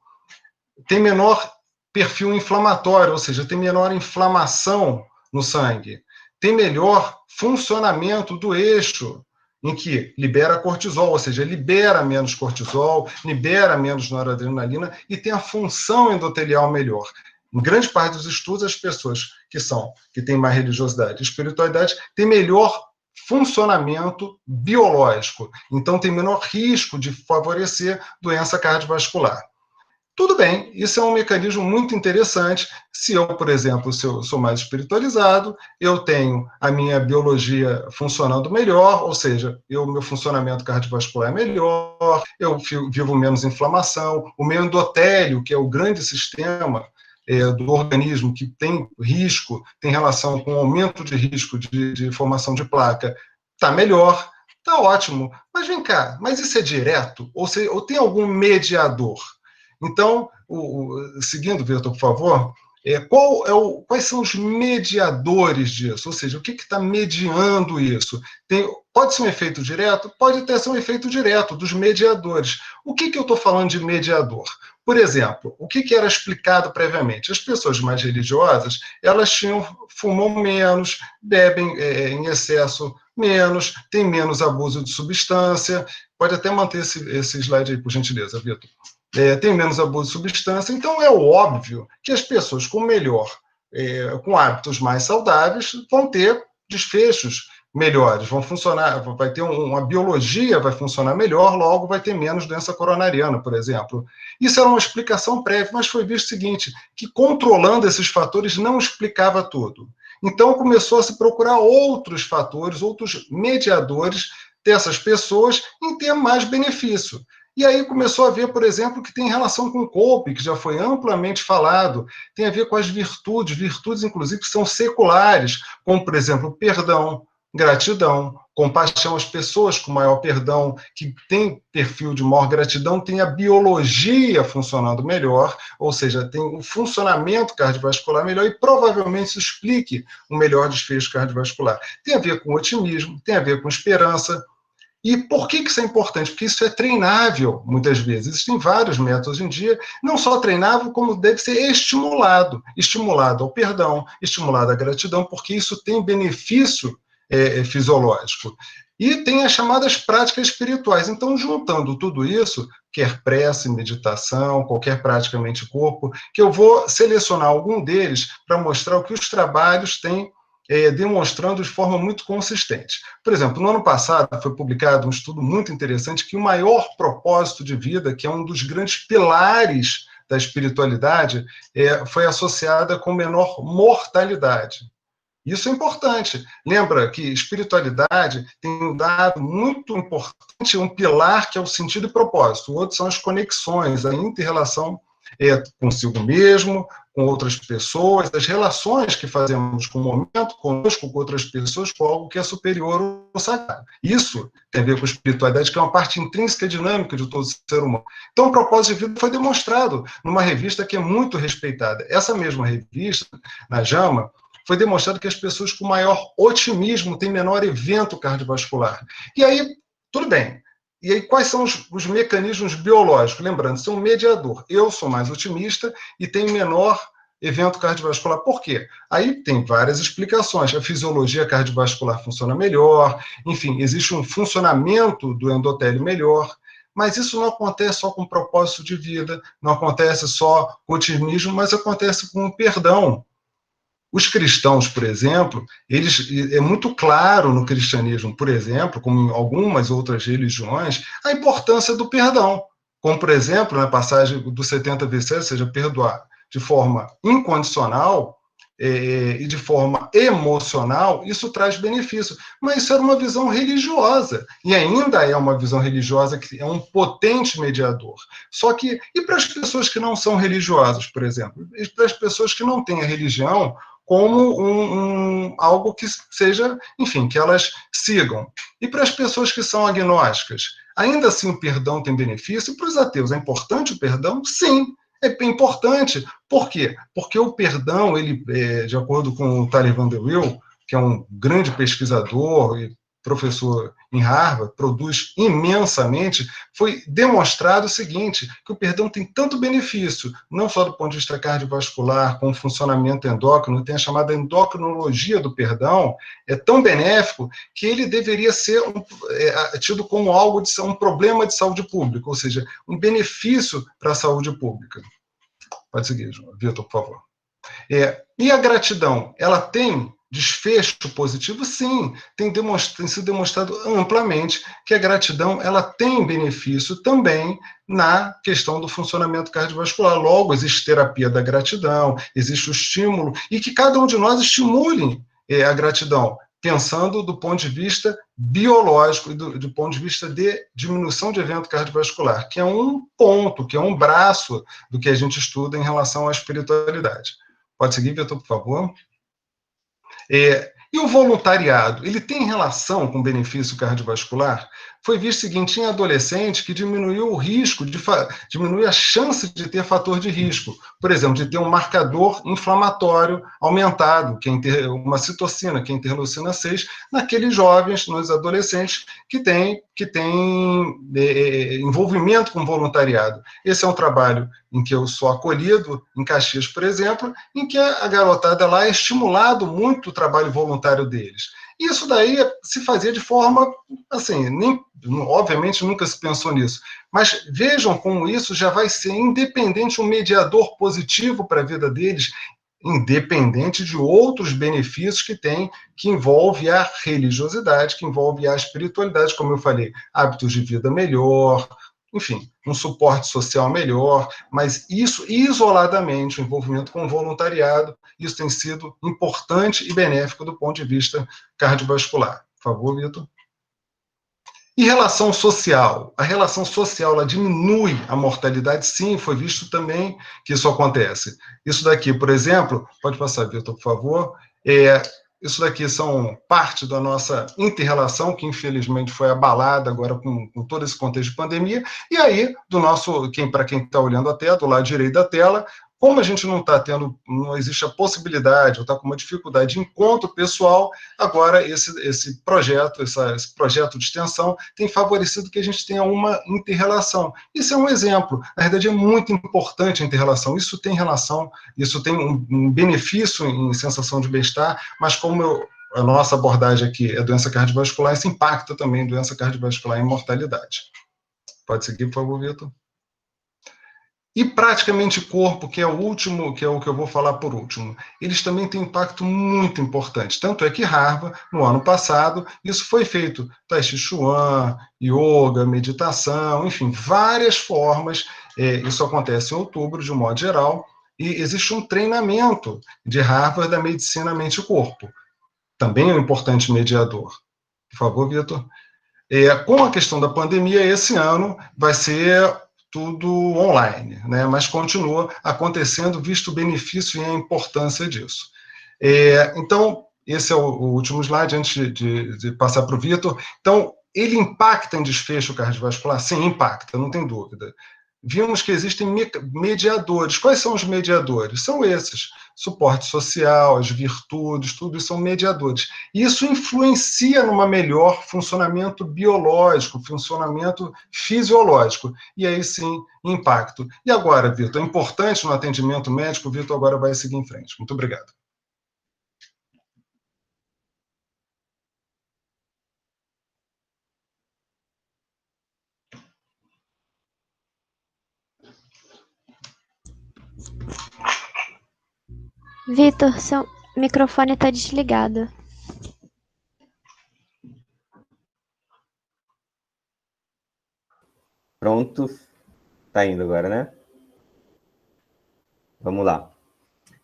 Speaker 5: tem menor perfil inflamatório, ou seja, tem menor inflamação no sangue, tem melhor funcionamento do eixo, em que libera cortisol, ou seja, libera menos cortisol, libera menos noradrenalina e tem a função endotelial melhor. Em grande parte dos estudos, as pessoas que têm mais religiosidade e espiritualidade têm melhor funcionamento biológico, então tem menor risco de favorecer doença cardiovascular. Tudo bem, isso é um mecanismo muito interessante. Se eu, por exemplo, sou mais espiritualizado, eu tenho a minha biologia funcionando melhor, ou seja, meu funcionamento cardiovascular é melhor, eu vivo menos inflamação, o meu endotélio, que é o grande sistema do organismo que tem risco, tem relação com o aumento de risco de formação de placa, está melhor, Tá ótimo, mas vem cá, mas isso é direto? Ou tem algum mediador? Então, seguindo, Vitor, por favor, quais são os mediadores disso? Ou seja, o que está mediando isso? Pode ser um efeito direto? Pode até ser um efeito direto dos mediadores. O que eu estou falando de mediador? Por exemplo, o que era explicado previamente? As pessoas mais religiosas, elas fumam menos, bebem em excesso menos, têm menos abuso de substância. Pode até manter esse slide aí, por gentileza, Vitor. Tem menos abuso de substância, então é óbvio que as pessoas com hábitos mais saudáveis vão ter desfechos melhores, vão funcionar, vai ter uma biologia vai funcionar melhor, logo vai ter menos doença coronariana, por exemplo. Isso era uma explicação prévia, mas foi visto o seguinte, que controlando esses fatores não explicava tudo. Então começou a se procurar outros fatores, outros mediadores dessas pessoas em ter mais benefício. E aí começou a ver, por exemplo, que tem relação com o Kolbe, que já foi amplamente falado, tem a ver com as virtudes inclusive que são seculares, como, por exemplo, perdão, gratidão, compaixão. As pessoas com maior perdão, que têm perfil de maior gratidão, têm a biologia funcionando melhor, ou seja, tem um funcionamento cardiovascular melhor e provavelmente isso explique um melhor desfecho cardiovascular. Tem a ver com otimismo, tem a ver com esperança. E por que isso é importante? Porque isso é treinável, muitas vezes. Existem vários métodos hoje em dia, não só treinável, como deve ser estimulado. Estimulado ao perdão, estimulado à gratidão, porque isso tem benefício fisiológico. E tem as chamadas práticas espirituais. Então, juntando tudo isso, quer prece, meditação, qualquer prática mente-corpo, que eu vou selecionar algum deles para mostrar o que os trabalhos têm demonstrando de forma muito consistente. Por exemplo, no ano passado foi publicado um estudo muito interessante que o maior propósito de vida, que é um dos grandes pilares da espiritualidade, foi associada com menor mortalidade. Isso é importante. Lembra que espiritualidade tem um dado muito importante, um pilar que é o sentido e propósito. O outro são as conexões, a inter-relação consigo mesmo, com outras pessoas, as relações que fazemos com o momento, conosco, com outras pessoas, com algo que é superior ao sagrado. Isso tem a ver com a espiritualidade, que é uma parte intrínseca e dinâmica de todo ser humano. Então, o propósito de vida foi demonstrado numa revista que é muito respeitada. Essa mesma revista, na JAMA, foi demonstrado que as pessoas com maior otimismo têm menor evento cardiovascular. E aí, tudo bem. E aí, quais são os mecanismos biológicos? Lembrando, isso é um mediador. Eu sou mais otimista e tenho menor evento cardiovascular. Por quê? Aí tem várias explicações. A fisiologia cardiovascular funciona melhor, enfim, existe um funcionamento do endotélio melhor, mas isso não acontece só com propósito de vida, não acontece só com otimismo, mas acontece com o perdão. Os cristãos, por exemplo, é muito claro no cristianismo, por exemplo, como em algumas outras religiões, a importância do perdão. Como, por exemplo, na passagem dos 70 vezes, ou seja, perdoar de forma incondicional e de forma emocional, isso traz benefício. Mas isso era uma visão religiosa, e ainda é uma visão religiosa que é um potente mediador. Só que, e para as pessoas que não são religiosas, por exemplo? E para as pessoas que não têm a religião como algo que seja, enfim, que elas sigam. E para as pessoas que são agnósticas, ainda assim o perdão tem benefício? E para os ateus, é importante o perdão? Sim, é importante. Por quê? Porque o perdão, ele, de acordo com o Tyler VanDerWeele, que é um grande pesquisador e professor em Harvard, produz imensamente, foi demonstrado o seguinte, que o perdão tem tanto benefício, não só do ponto de vista cardiovascular, com o funcionamento endócrino, tem a chamada endocrinologia do perdão, é tão benéfico que ele deveria ser tido como algo um problema de saúde pública, ou seja, um benefício para a saúde pública. Pode seguir, Vitor, por favor. E a gratidão, ela tem desfecho positivo? Sim, tem sido demonstrado amplamente que a gratidão ela tem benefício também na questão do funcionamento cardiovascular. Logo, existe terapia da gratidão, existe o estímulo, e que cada um de nós estimule a gratidão, pensando do ponto de vista biológico e do ponto de vista de diminuição de evento cardiovascular, que é um ponto, que é um braço do que a gente estuda em relação à espiritualidade. Pode seguir, Vitor, por favor? E o voluntariado, ele tem relação com benefício cardiovascular? Foi visto o seguinte, em adolescente, que diminuiu o risco, diminui a chance de ter fator de risco. Por exemplo, de ter um marcador inflamatório aumentado, que é uma citocina, que é a interleucina 6, naqueles jovens, nos adolescentes, que têm envolvimento com voluntariado. Esse é um trabalho em que eu sou acolhido, em Caxias, por exemplo, em que a garotada lá é estimulado muito o trabalho voluntário deles. Isso daí se fazia de forma, assim, obviamente nunca se pensou nisso, mas vejam como isso já vai ser independente, um mediador positivo para a vida deles, independente de outros benefícios que tem, que envolve a religiosidade, que envolve a espiritualidade, como eu falei, hábitos de vida melhor, enfim, um suporte social melhor, mas isso, isoladamente, o envolvimento com o voluntariado, isso tem sido importante e benéfico do ponto de vista cardiovascular. Por favor, Vitor. E relação social? A relação social, ela diminui a mortalidade? Sim, foi visto também que isso acontece. Isso daqui, por exemplo, pode passar, Vitor, por favor, isso daqui são parte da nossa inter-relação, que infelizmente foi abalada agora com todo esse contexto de pandemia, e aí, para quem está olhando a tela, do lado direito da tela, como a gente não existe a possibilidade, ou está com uma dificuldade de encontro pessoal, agora esse projeto de extensão tem favorecido que a gente tenha uma inter-relação. Isso é um exemplo. Na verdade, é muito importante a inter-relação. Isso tem relação, isso tem um benefício em sensação de bem-estar, mas como a nossa abordagem aqui é doença cardiovascular, isso impacta também doença cardiovascular e mortalidade. Pode seguir, por favor, Vitor. E praticamente corpo, que é o último, que é o que eu vou falar por último, eles também têm um impacto muito importante. Tanto é que Harvard, no ano passado, isso foi feito. Tai Chi Chuan, yoga, meditação, enfim, várias formas. Isso acontece em outubro, de um modo geral, e existe um treinamento de Harvard da medicina mente e corpo. Também é um importante mediador. Por favor, Vitor. Com a questão da pandemia, esse ano vai ser tudo online, né? Mas continua acontecendo, visto o benefício e a importância disso. Então, esse é o último slide, antes de passar para o Vitor. Então, ele impacta em desfecho cardiovascular? Sim, impacta, não tem dúvida. Vimos que existem mediadores. Quais são os mediadores? São esses. Suporte social, as virtudes, tudo isso são mediadores. Isso influencia numa melhor funcionamento biológico, funcionamento fisiológico. E aí sim, impacto. E agora, Vitor, é importante no atendimento médico, o Vitor agora vai seguir em frente. Muito obrigado.
Speaker 1: Vitor, seu microfone está desligado.
Speaker 4: Pronto. Tá indo agora, né? Vamos lá.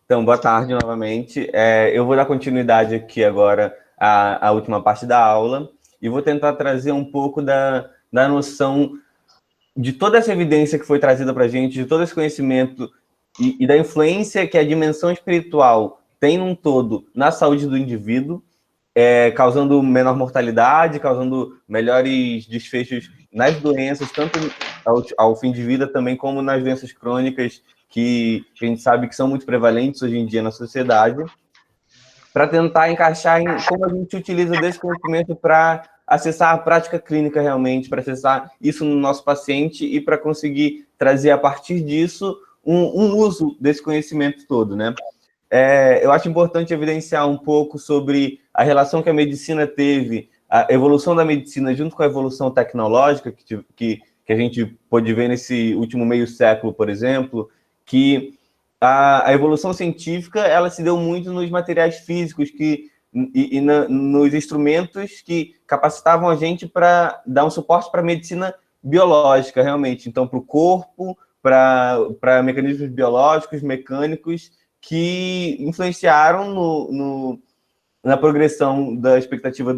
Speaker 4: Então, boa tarde novamente. Eu vou dar continuidade aqui agora à última parte da aula e vou tentar trazer um pouco da noção de toda essa evidência que foi trazida para a gente, de todo esse conhecimento e da influência que a dimensão espiritual tem num todo na saúde do indivíduo, causando menor mortalidade, causando melhores desfechos nas doenças, tanto ao fim de vida também como nas doenças crônicas, que a gente sabe que são muito prevalentes hoje em dia na sociedade, para tentar encaixar em como a gente utiliza desse conhecimento para acessar a prática clínica realmente, para acessar isso no nosso paciente e para conseguir trazer a partir disso um uso desse conhecimento todo, né? Eu acho importante evidenciar um pouco sobre a relação que a medicina teve, a evolução da medicina junto com a evolução tecnológica que a gente pôde ver nesse último meio século, por exemplo, que a evolução científica ela se deu muito nos materiais físicos nos instrumentos que capacitavam a gente para dar um suporte para a medicina biológica, realmente. Então, para o corpo, para mecanismos biológicos, mecânicos, que influenciaram na progressão da expectativa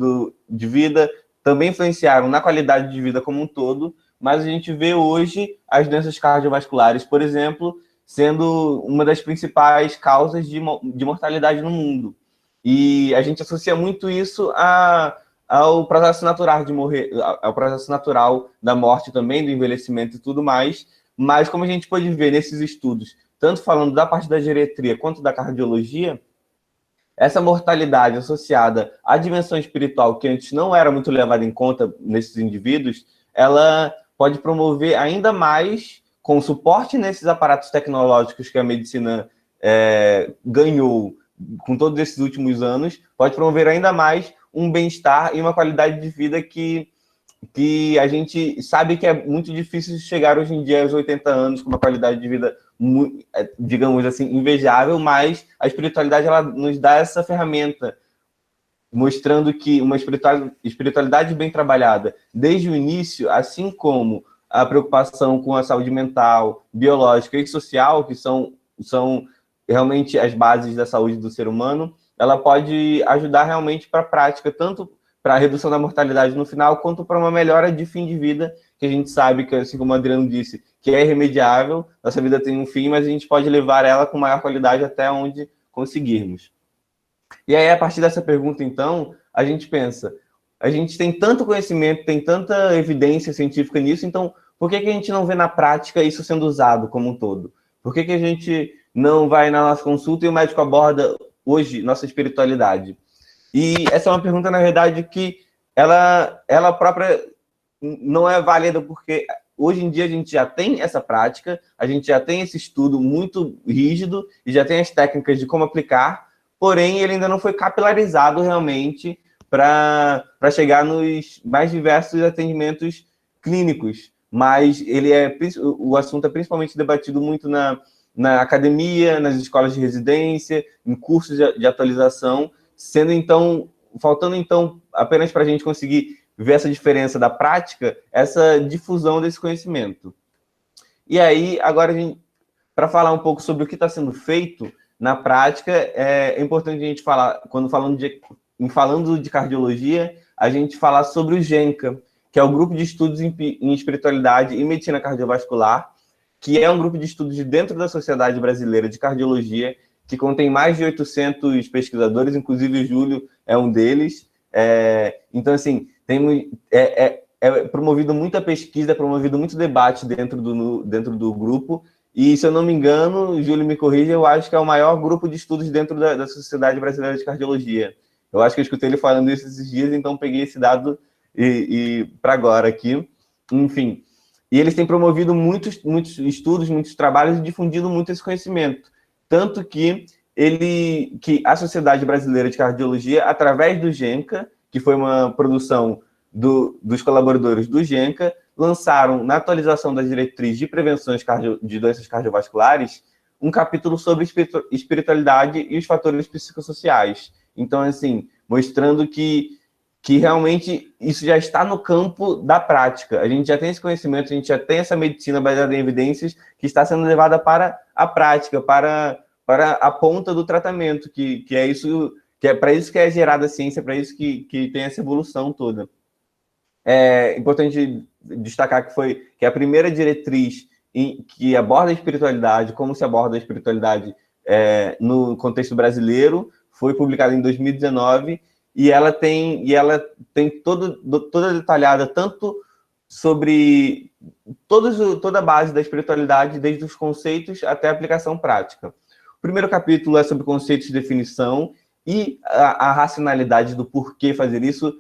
Speaker 4: de vida, também influenciaram na qualidade de vida como um todo, mas a gente vê hoje as doenças cardiovasculares, por exemplo, sendo uma das principais causas de mortalidade no mundo. E a gente associa muito isso ao processo natural de morrer, ao processo natural da morte também, do envelhecimento e tudo mais. Mas como a gente pode ver nesses estudos, tanto falando da parte da geriatria quanto da cardiologia, essa mortalidade associada à dimensão espiritual, que antes não era muito levada em conta nesses indivíduos, ela pode promover ainda mais, com suporte nesses aparatos tecnológicos que a medicina ganhou com todos esses últimos anos, pode promover ainda mais um bem-estar e uma qualidade de vida que a gente sabe que é muito difícil chegar hoje em dia aos 80 anos com uma qualidade de vida, digamos assim, invejável, mas a espiritualidade ela nos dá essa ferramenta, mostrando que uma espiritualidade bem trabalhada desde o início, assim como a preocupação com a saúde mental, biológica e social, que são realmente as bases da saúde do ser humano, ela pode ajudar realmente para a prática, tanto para a redução da mortalidade no final, quanto para uma melhora de fim de vida, que a gente sabe que, assim como o Adriano disse, que é irremediável, nossa vida tem um fim, mas a gente pode levar ela com maior qualidade até onde conseguirmos. E aí, a partir dessa pergunta, então, a gente pensa, a gente tem tanto conhecimento, tem tanta evidência científica nisso, então, por que a gente não vê na prática isso sendo usado como um todo? Por que a gente não vai na nossa consulta e o médico aborda hoje nossa espiritualidade? E essa é uma pergunta, na verdade, que ela própria não é válida, porque hoje em dia a gente já tem essa prática, a gente já tem esse estudo muito rígido e já tem as técnicas de como aplicar, porém ele ainda não foi capilarizado realmente para chegar nos mais diversos atendimentos clínicos. Mas o assunto é principalmente debatido muito na academia, nas escolas de residência, em cursos de atualização, faltando então apenas para a gente conseguir ver essa diferença da prática, essa difusão desse conhecimento. E aí, agora, para falar um pouco sobre o que está sendo feito na prática, é importante a gente falar, falando de cardiologia, a gente falar sobre o GENCA, que é o Grupo de Estudos em Espiritualidade e Medicina Cardiovascular, que é um grupo de estudos de dentro da Sociedade Brasileira de Cardiologia, que contém mais de 800 pesquisadores, inclusive o Júlio é um deles. Então, assim, é promovido muita pesquisa, é promovido muito debate dentro do grupo, e, se eu não me engano, o Júlio me corrija, eu acho que é o maior grupo de estudos dentro da Sociedade Brasileira de Cardiologia. Eu acho que eu escutei ele falando isso esses dias, então peguei esse dado para agora aqui. Enfim, e eles têm promovido muitos estudos, muitos trabalhos e difundido muito esse conhecimento. Tanto que a Sociedade Brasileira de Cardiologia, através do GENCA, que foi uma produção dos colaboradores do GENCA, lançaram, na atualização das diretrizes de prevenção de doenças cardiovasculares, um capítulo sobre espiritualidade e os fatores psicossociais. Então, assim, mostrando que realmente isso já está no campo da prática. A gente já tem esse conhecimento, a gente já tem essa medicina baseada em evidências que está sendo levada para a prática, para a ponta do tratamento, que é isso, que é para isso que é gerada a ciência, para isso que tem essa evolução toda. É importante destacar que a primeira diretriz que aborda a espiritualidade, como se aborda a espiritualidade no contexto brasileiro, foi publicada em 2019, e ela tem toda detalhada, tanto sobre toda a base da espiritualidade, desde os conceitos até a aplicação prática. O primeiro capítulo é sobre conceitos de definição e a racionalidade do porquê fazer isso,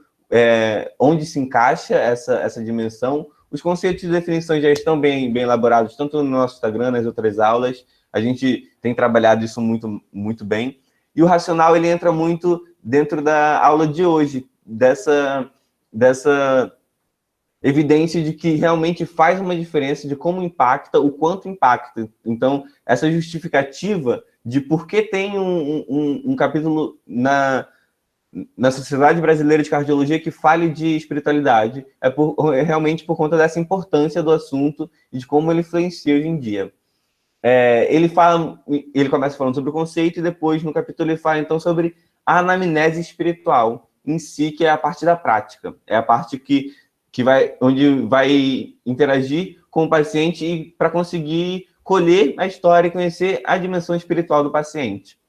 Speaker 4: onde se encaixa essa dimensão. Os conceitos de definição já estão bem elaborados, tanto no nosso Instagram, nas outras aulas. A gente tem trabalhado isso muito, muito bem. E o racional, ele entra muito dentro da aula de hoje, dessa evidência de que realmente faz uma diferença, de como impacta, o quanto impacta. Então, essa justificativa de por que tem um capítulo na Sociedade Brasileira de Cardiologia que fale de espiritualidade, é realmente por conta dessa importância do assunto e de como ele influencia hoje em dia. Ele começa falando sobre o conceito e depois, no capítulo, ele fala, então, sobre a anamnese espiritual em si, que é a parte da prática. É a parte onde vai interagir com o paciente para conseguir colher a história e conhecer a dimensão espiritual do paciente.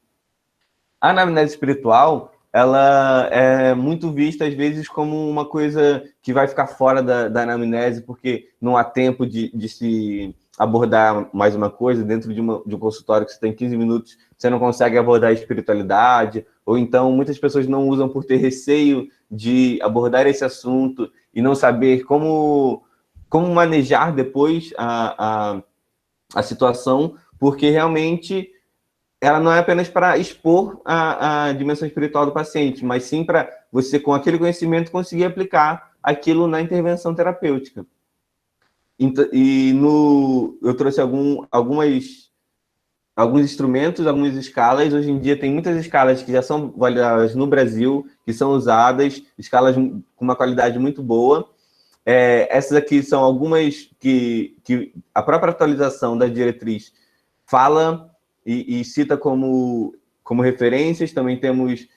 Speaker 4: A anamnese espiritual, ela é muito vista, às vezes, como uma coisa que vai ficar fora da anamnese, porque não há tempo de se abordar mais uma coisa. Dentro de um consultório que você tem 15 minutos, você não consegue abordar a espiritualidade, ou então muitas pessoas não usam por ter receio de abordar esse assunto e não saber como manejar depois a situação, porque realmente ela não é apenas para expor a dimensão espiritual do paciente, mas sim para você, com aquele conhecimento, conseguir aplicar aquilo na intervenção terapêutica. Eu trouxe alguns instrumentos, algumas escalas. Hoje em dia tem muitas escalas que já são validadas no Brasil, que são usadas, escalas com uma qualidade muito boa. Essas aqui são algumas que a própria atualização da diretriz fala e cita como referências. Também temos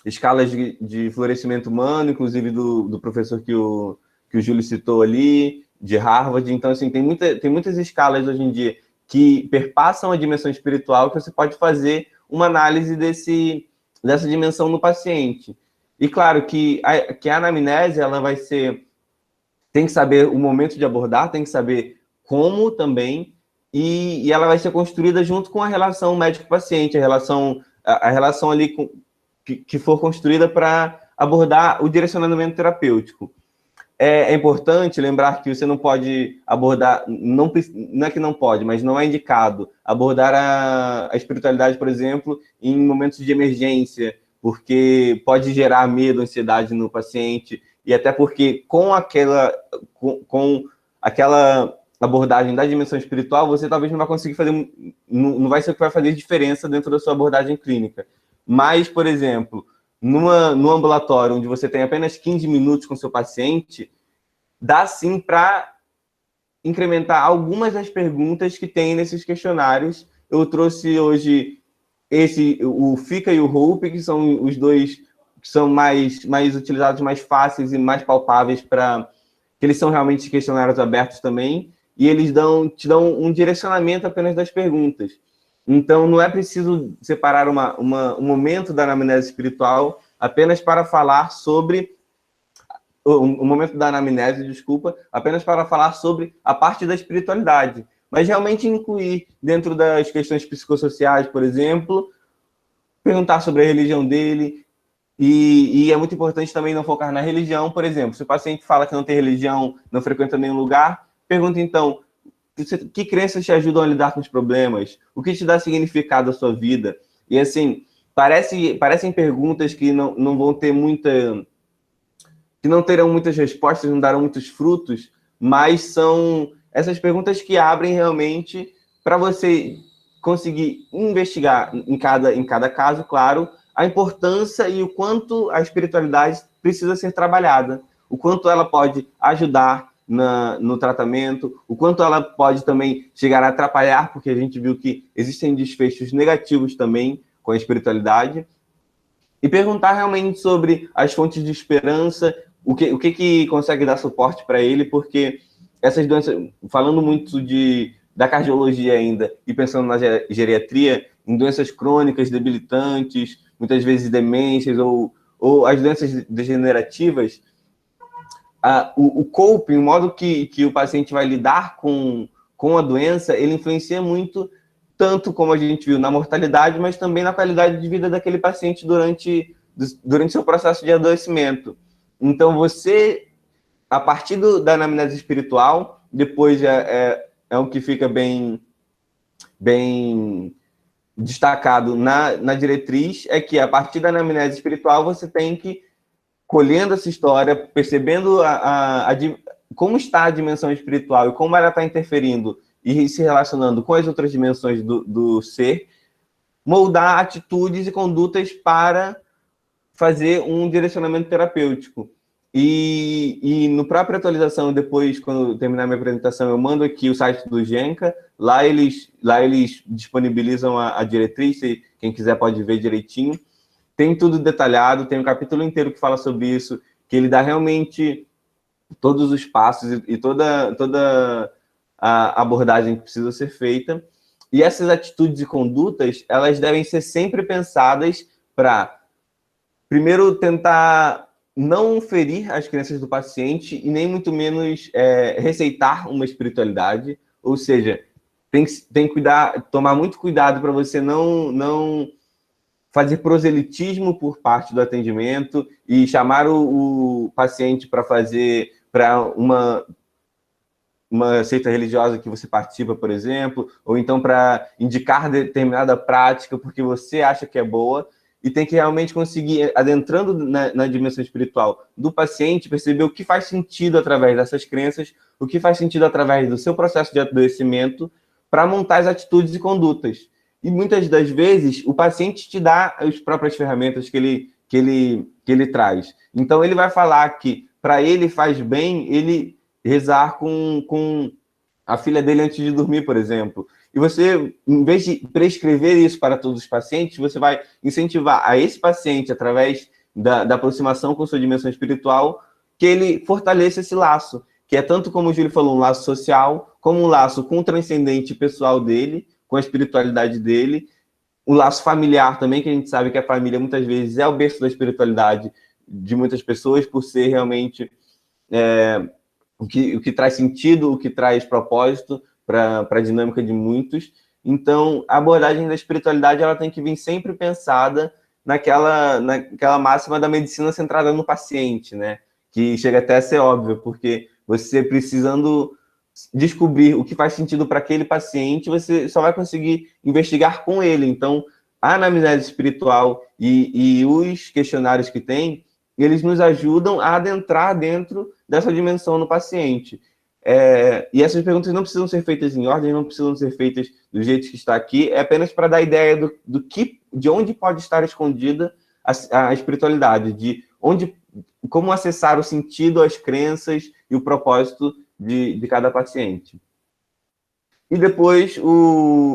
Speaker 4: escalas de florescimento humano, inclusive do professor que o Júlio citou ali, de Harvard. Então, assim, tem muitas escalas hoje em dia que perpassam a dimensão espiritual, que você pode fazer uma análise dessa dimensão no paciente. E claro que a anamnese, ela vai ser... Tem que saber o momento de abordar, tem que saber como também, e ela vai ser construída junto com a relação médico-paciente, a relação ali que for construída para abordar o direcionamento terapêutico. É importante lembrar que você não pode abordar, não é que não pode, mas não é indicado abordar a espiritualidade, por exemplo, em momentos de emergência, porque pode gerar medo, ansiedade no paciente, e até porque com aquela abordagem da dimensão espiritual, você talvez não vai conseguir fazer, não vai ser o que vai fazer diferença dentro da sua abordagem clínica. Mas, por exemplo, no ambulatório, onde você tem apenas 15 minutos com seu paciente, dá sim para incrementar algumas das perguntas que tem nesses questionários. Eu trouxe hoje o FICA e o HOPE, que são os dois que são mais utilizados, mais fáceis e mais palpáveis, que eles são realmente questionários abertos também, e eles te dão um direcionamento apenas das perguntas. Então, não é preciso separar um momento da anamnese espiritual apenas para falar sobre... Um momento da anamnese, desculpa, apenas para falar sobre a parte da espiritualidade, mas realmente incluir dentro das questões psicossociais, por exemplo, perguntar sobre a religião dele, e é muito importante também não focar na religião. Por exemplo, se o paciente fala que não tem religião, não frequenta nenhum lugar, pergunta então, que crenças te ajudam a lidar com os problemas? O que te dá significado à sua vida? E assim, parecem perguntas que não vão ter que não terão muitas respostas, não darão muitos frutos, mas são essas perguntas que abrem realmente para você conseguir investigar em cada caso, claro, a importância e o quanto a espiritualidade precisa ser trabalhada, o quanto ela pode ajudar no tratamento, o quanto ela pode também chegar a atrapalhar, porque a gente viu que existem desfechos negativos também com a espiritualidade, e perguntar realmente sobre as fontes de esperança, o que consegue dar suporte para ele, porque essas doenças, falando muito da cardiologia ainda, e pensando na geriatria, em doenças crônicas, debilitantes, muitas vezes demências, ou as doenças degenerativas, o coping, o modo que o paciente vai lidar com a doença, ele influencia muito, tanto como a gente viu na mortalidade, mas também na qualidade de vida daquele paciente durante seu processo de adoecimento. Então, você, a partir da anamnese espiritual, depois é o que fica bem destacado na diretriz, é que a partir da anamnese espiritual você tem que, colhendo essa história, percebendo como está a dimensão espiritual e como ela está interferindo e se relacionando com as outras dimensões do ser, moldar atitudes e condutas para fazer um direcionamento terapêutico. E no própria atualização, depois, quando eu terminar minha apresentação, eu mando aqui o site do Genca. Lá eles disponibilizam a diretriz, se quem quiser pode ver direitinho. Tem tudo detalhado, tem um capítulo inteiro que fala sobre isso, que ele dá realmente todos os passos e toda a abordagem que precisa ser feita. E essas atitudes e condutas, elas devem ser sempre pensadas para, primeiro, tentar não ferir as crenças do paciente e nem muito menos receitar uma espiritualidade, ou seja, tem que cuidar, tomar muito cuidado para você não fazer proselitismo por parte do atendimento e chamar o paciente para uma seita religiosa que você participa, por exemplo, ou então para indicar determinada prática porque você acha que é boa, e tem que realmente conseguir, adentrando na dimensão espiritual do paciente, perceber o que faz sentido através dessas crenças, o que faz sentido através do seu processo de adoecimento, para montar as atitudes e condutas. E muitas das vezes o paciente te dá as próprias ferramentas que ele traz. Então ele vai falar que para ele faz bem ele rezar com a filha dele antes de dormir, por exemplo. E você, em vez de prescrever isso para todos os pacientes, você vai incentivar a esse paciente, através da aproximação com sua dimensão espiritual, que ele fortaleça esse laço, que é tanto, como o Júlio falou, um laço social, como um laço com o transcendente pessoal dele, com a espiritualidade dele, um laço familiar também, que a gente sabe que a família muitas vezes é o berço da espiritualidade de muitas pessoas, por ser realmente o que traz sentido, o que traz propósito para a dinâmica de muitos. Então, a abordagem da espiritualidade ela tem que vir sempre pensada naquela máxima da medicina centrada no paciente, né? Que chega até a ser óbvio, porque você precisando descobrir o que faz sentido para aquele paciente, você só vai conseguir investigar com ele. Então, a anamnese espiritual e os questionários que tem, eles nos ajudam a adentrar dentro dessa dimensão no paciente. E essas perguntas não precisam ser feitas em ordem, não precisam ser feitas do jeito que está aqui, é apenas para dar ideia de onde pode estar escondida a espiritualidade, como acessar o sentido, as crenças e o propósito de cada paciente. E depois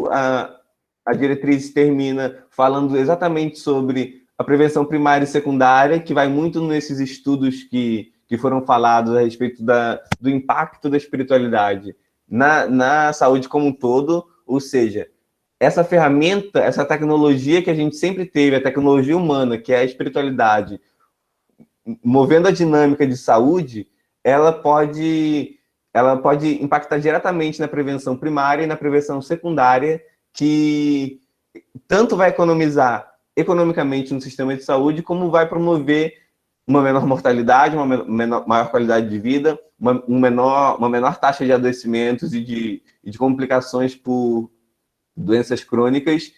Speaker 4: a diretriz termina falando exatamente sobre a prevenção primária e secundária, que vai muito nesses estudos que foram falados a respeito do impacto da espiritualidade na saúde como um todo, ou seja, essa ferramenta, essa tecnologia que a gente sempre teve, a tecnologia humana, que é a espiritualidade, movendo a dinâmica de saúde, ela pode impactar diretamente na prevenção primária e na prevenção secundária, que tanto vai economizar economicamente no sistema de saúde, como vai promover uma menor mortalidade, maior qualidade de vida, uma menor taxa de adoecimentos e de complicações por doenças crônicas.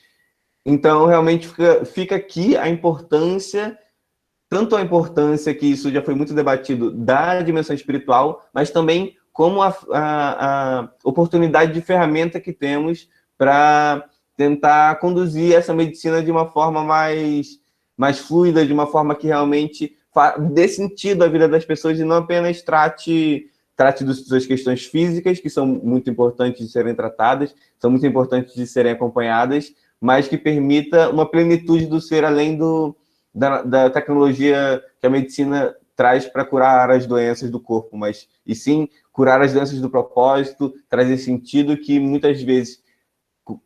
Speaker 4: Então, realmente, fica aqui a importância, tanto a importância, que isso já foi muito debatido, da dimensão espiritual, mas também como a oportunidade de ferramenta que temos para tentar conduzir essa medicina de uma forma mais fluida, de uma forma que realmente dê sentido à vida das pessoas e não apenas trate das suas questões físicas, que são muito importantes de serem tratadas, são muito importantes de serem acompanhadas, mas que permita uma plenitude do ser além da tecnologia que a medicina traz para curar as doenças do corpo, mas e sim curar as doenças do propósito, trazer sentido, que muitas vezes,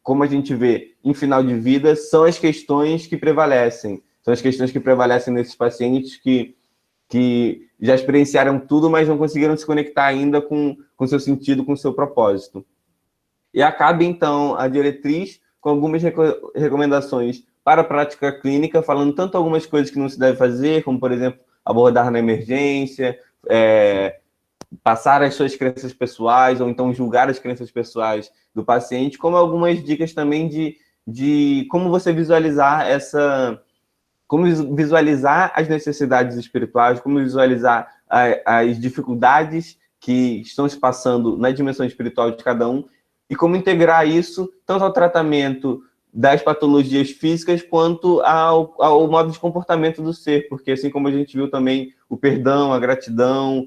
Speaker 4: como a gente vê em final de vida, são as questões que prevalecem. São as questões que prevalecem nesses pacientes que já experienciaram tudo, mas não conseguiram se conectar ainda com seu sentido, com seu propósito. E acaba, então, a diretriz com algumas recomendações para a prática clínica, falando tanto algumas coisas que não se deve fazer, como, por exemplo, abordar na emergência, passar as suas crenças pessoais, ou então julgar as crenças pessoais do paciente, como algumas dicas também de como você visualizar como visualizar as necessidades espirituais, como visualizar as dificuldades que estão se passando na dimensão espiritual de cada um, e como integrar isso tanto ao tratamento das patologias físicas quanto ao modo de comportamento do ser, porque assim como a gente viu também o perdão, a gratidão,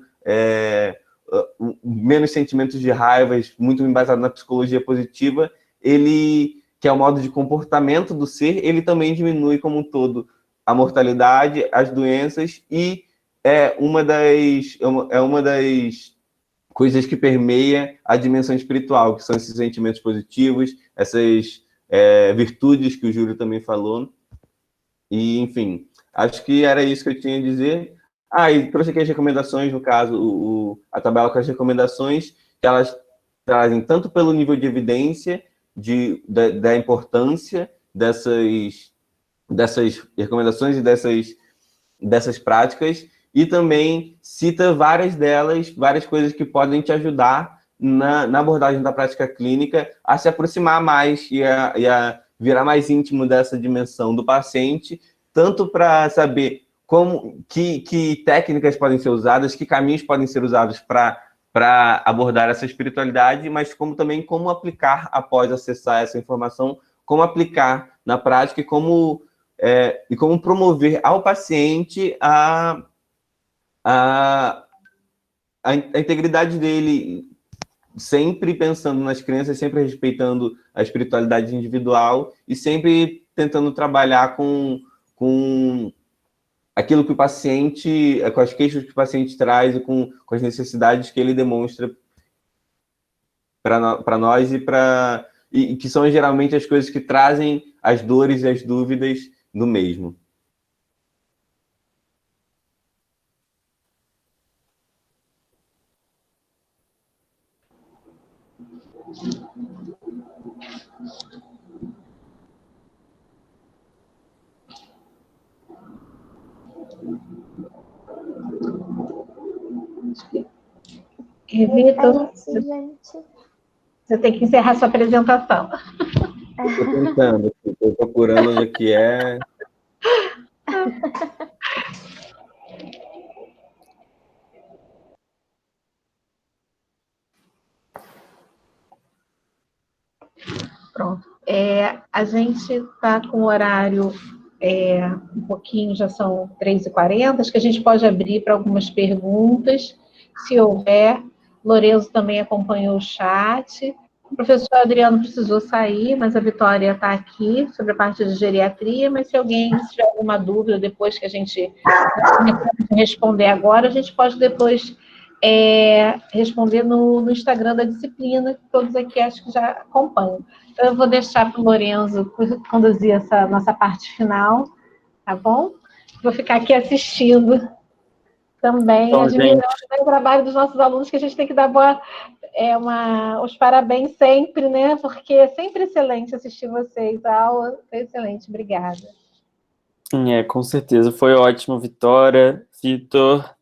Speaker 4: menos sentimentos de raiva, muito embasado na psicologia positiva, que é o modo de comportamento do ser, ele também diminui como um todo a mortalidade, as doenças, e é uma das coisas que permeiam a dimensão espiritual, que são esses sentimentos positivos, essas virtudes que o Júlio também falou. E, enfim, acho que era isso que eu tinha a dizer. E trouxe aqui as recomendações, no caso, a tabela com as recomendações, que elas trazem tanto pelo nível de evidência, da importância dessas recomendações e dessas práticas, e também cita várias coisas que podem te ajudar na abordagem da prática clínica a se aproximar mais e a virar mais íntimo dessa dimensão do paciente, tanto para saber que técnicas podem ser usadas, que caminhos podem ser usados para abordar essa espiritualidade, mas também como aplicar após acessar essa informação, como aplicar na prática e como promover ao paciente a integridade dele, sempre pensando nas crenças, sempre respeitando a espiritualidade individual e sempre tentando trabalhar com aquilo que o paciente, com as queixas que o paciente traz e com as necessidades que ele demonstra para nós e que são geralmente as coisas que trazem as dores e as dúvidas do mesmo.
Speaker 3: Vitor, você tem que encerrar sua apresentação.
Speaker 4: Estou tentando, estou procurando onde que é.
Speaker 3: Pronto. A gente está com o horário um pouquinho, já são 3h40, acho que a gente pode abrir para algumas perguntas, se houver. Lorenzo também acompanhou o chat. O professor Adriano precisou sair, mas a Vitória está aqui sobre a parte de geriatria, mas se alguém tiver alguma dúvida depois que a gente responder agora, a gente pode depois responder no Instagram da disciplina, que todos aqui acho que já acompanham. Então, eu vou deixar para o Lorenzo conduzir essa nossa parte final, tá bom? Vou ficar aqui assistindo também, então, admirando o trabalho dos nossos alunos, que a gente tem que dar os parabéns sempre, né? Porque é sempre excelente assistir vocês. A aula foi excelente, obrigada.
Speaker 6: Com certeza, foi ótimo, Vitória, Vitor,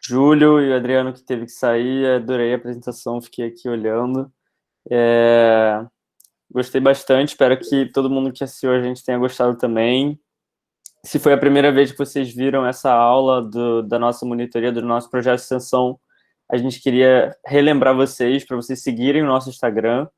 Speaker 6: Júlio e o Adriano, que teve que sair. Adorei a apresentação, fiquei aqui olhando. Gostei bastante, espero que todo mundo que assistiu a gente tenha gostado também. Se foi a primeira vez que vocês viram essa aula da nossa monitoria, do nosso projeto de extensão, a gente queria relembrar vocês, para vocês seguirem o nosso Instagram,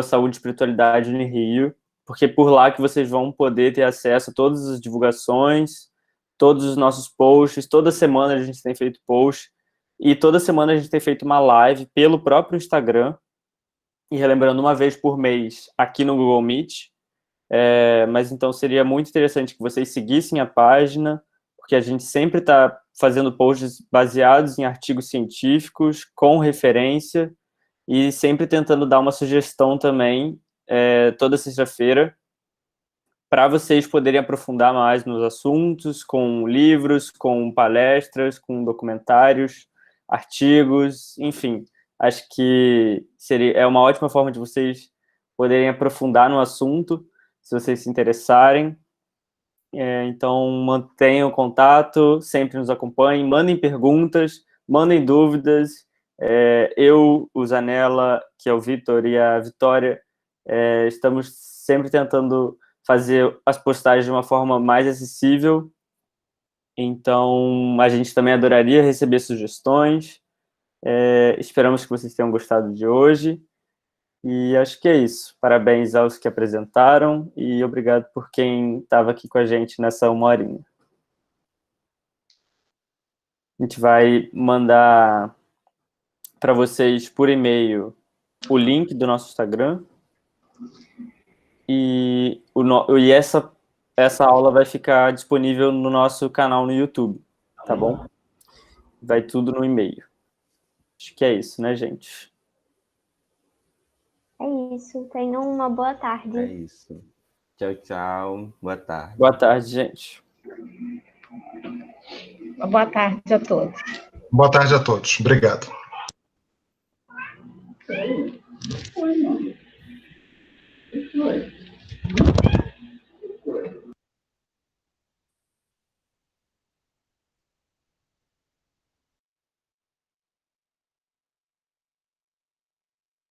Speaker 6: @saúde-espiritualidade-unirio, porque por lá que vocês vão poder ter acesso a todas as divulgações, todos os nossos posts. Toda semana a gente tem feito post, e toda semana a gente tem feito uma live pelo próprio Instagram, e relembrando, uma vez por mês aqui no Google Meet. Mas então seria muito interessante que vocês seguissem a página, porque a gente sempre está fazendo posts baseados em artigos científicos, com referência, e sempre tentando dar uma sugestão também, toda sexta-feira, para vocês poderem aprofundar mais nos assuntos, com livros, com palestras, com documentários, artigos, enfim. Acho que é uma ótima forma de vocês poderem aprofundar no assunto, se vocês se interessarem. Então, mantenham contato, sempre nos acompanhem, mandem perguntas, mandem dúvidas. Eu, o Zanella, que é o Vitor, e a Vitória, estamos sempre tentando fazer as postagens de uma forma mais acessível. Então, a gente também adoraria receber sugestões. Esperamos que vocês tenham gostado de hoje. E acho que é isso. Parabéns aos que apresentaram e obrigado por quem estava aqui com a gente nessa 1 horinha. A gente vai mandar para vocês por e-mail o link do nosso Instagram e essa aula vai ficar disponível no nosso canal no YouTube, tá bom? Vai tudo no e-mail. Acho que é isso, né, gente?
Speaker 1: É isso. Tenham uma boa tarde.
Speaker 4: É isso. Tchau, tchau. Boa tarde.
Speaker 6: Boa tarde, gente.
Speaker 3: Boa tarde a todos.
Speaker 5: Boa tarde a todos. Obrigado.
Speaker 7: Foi.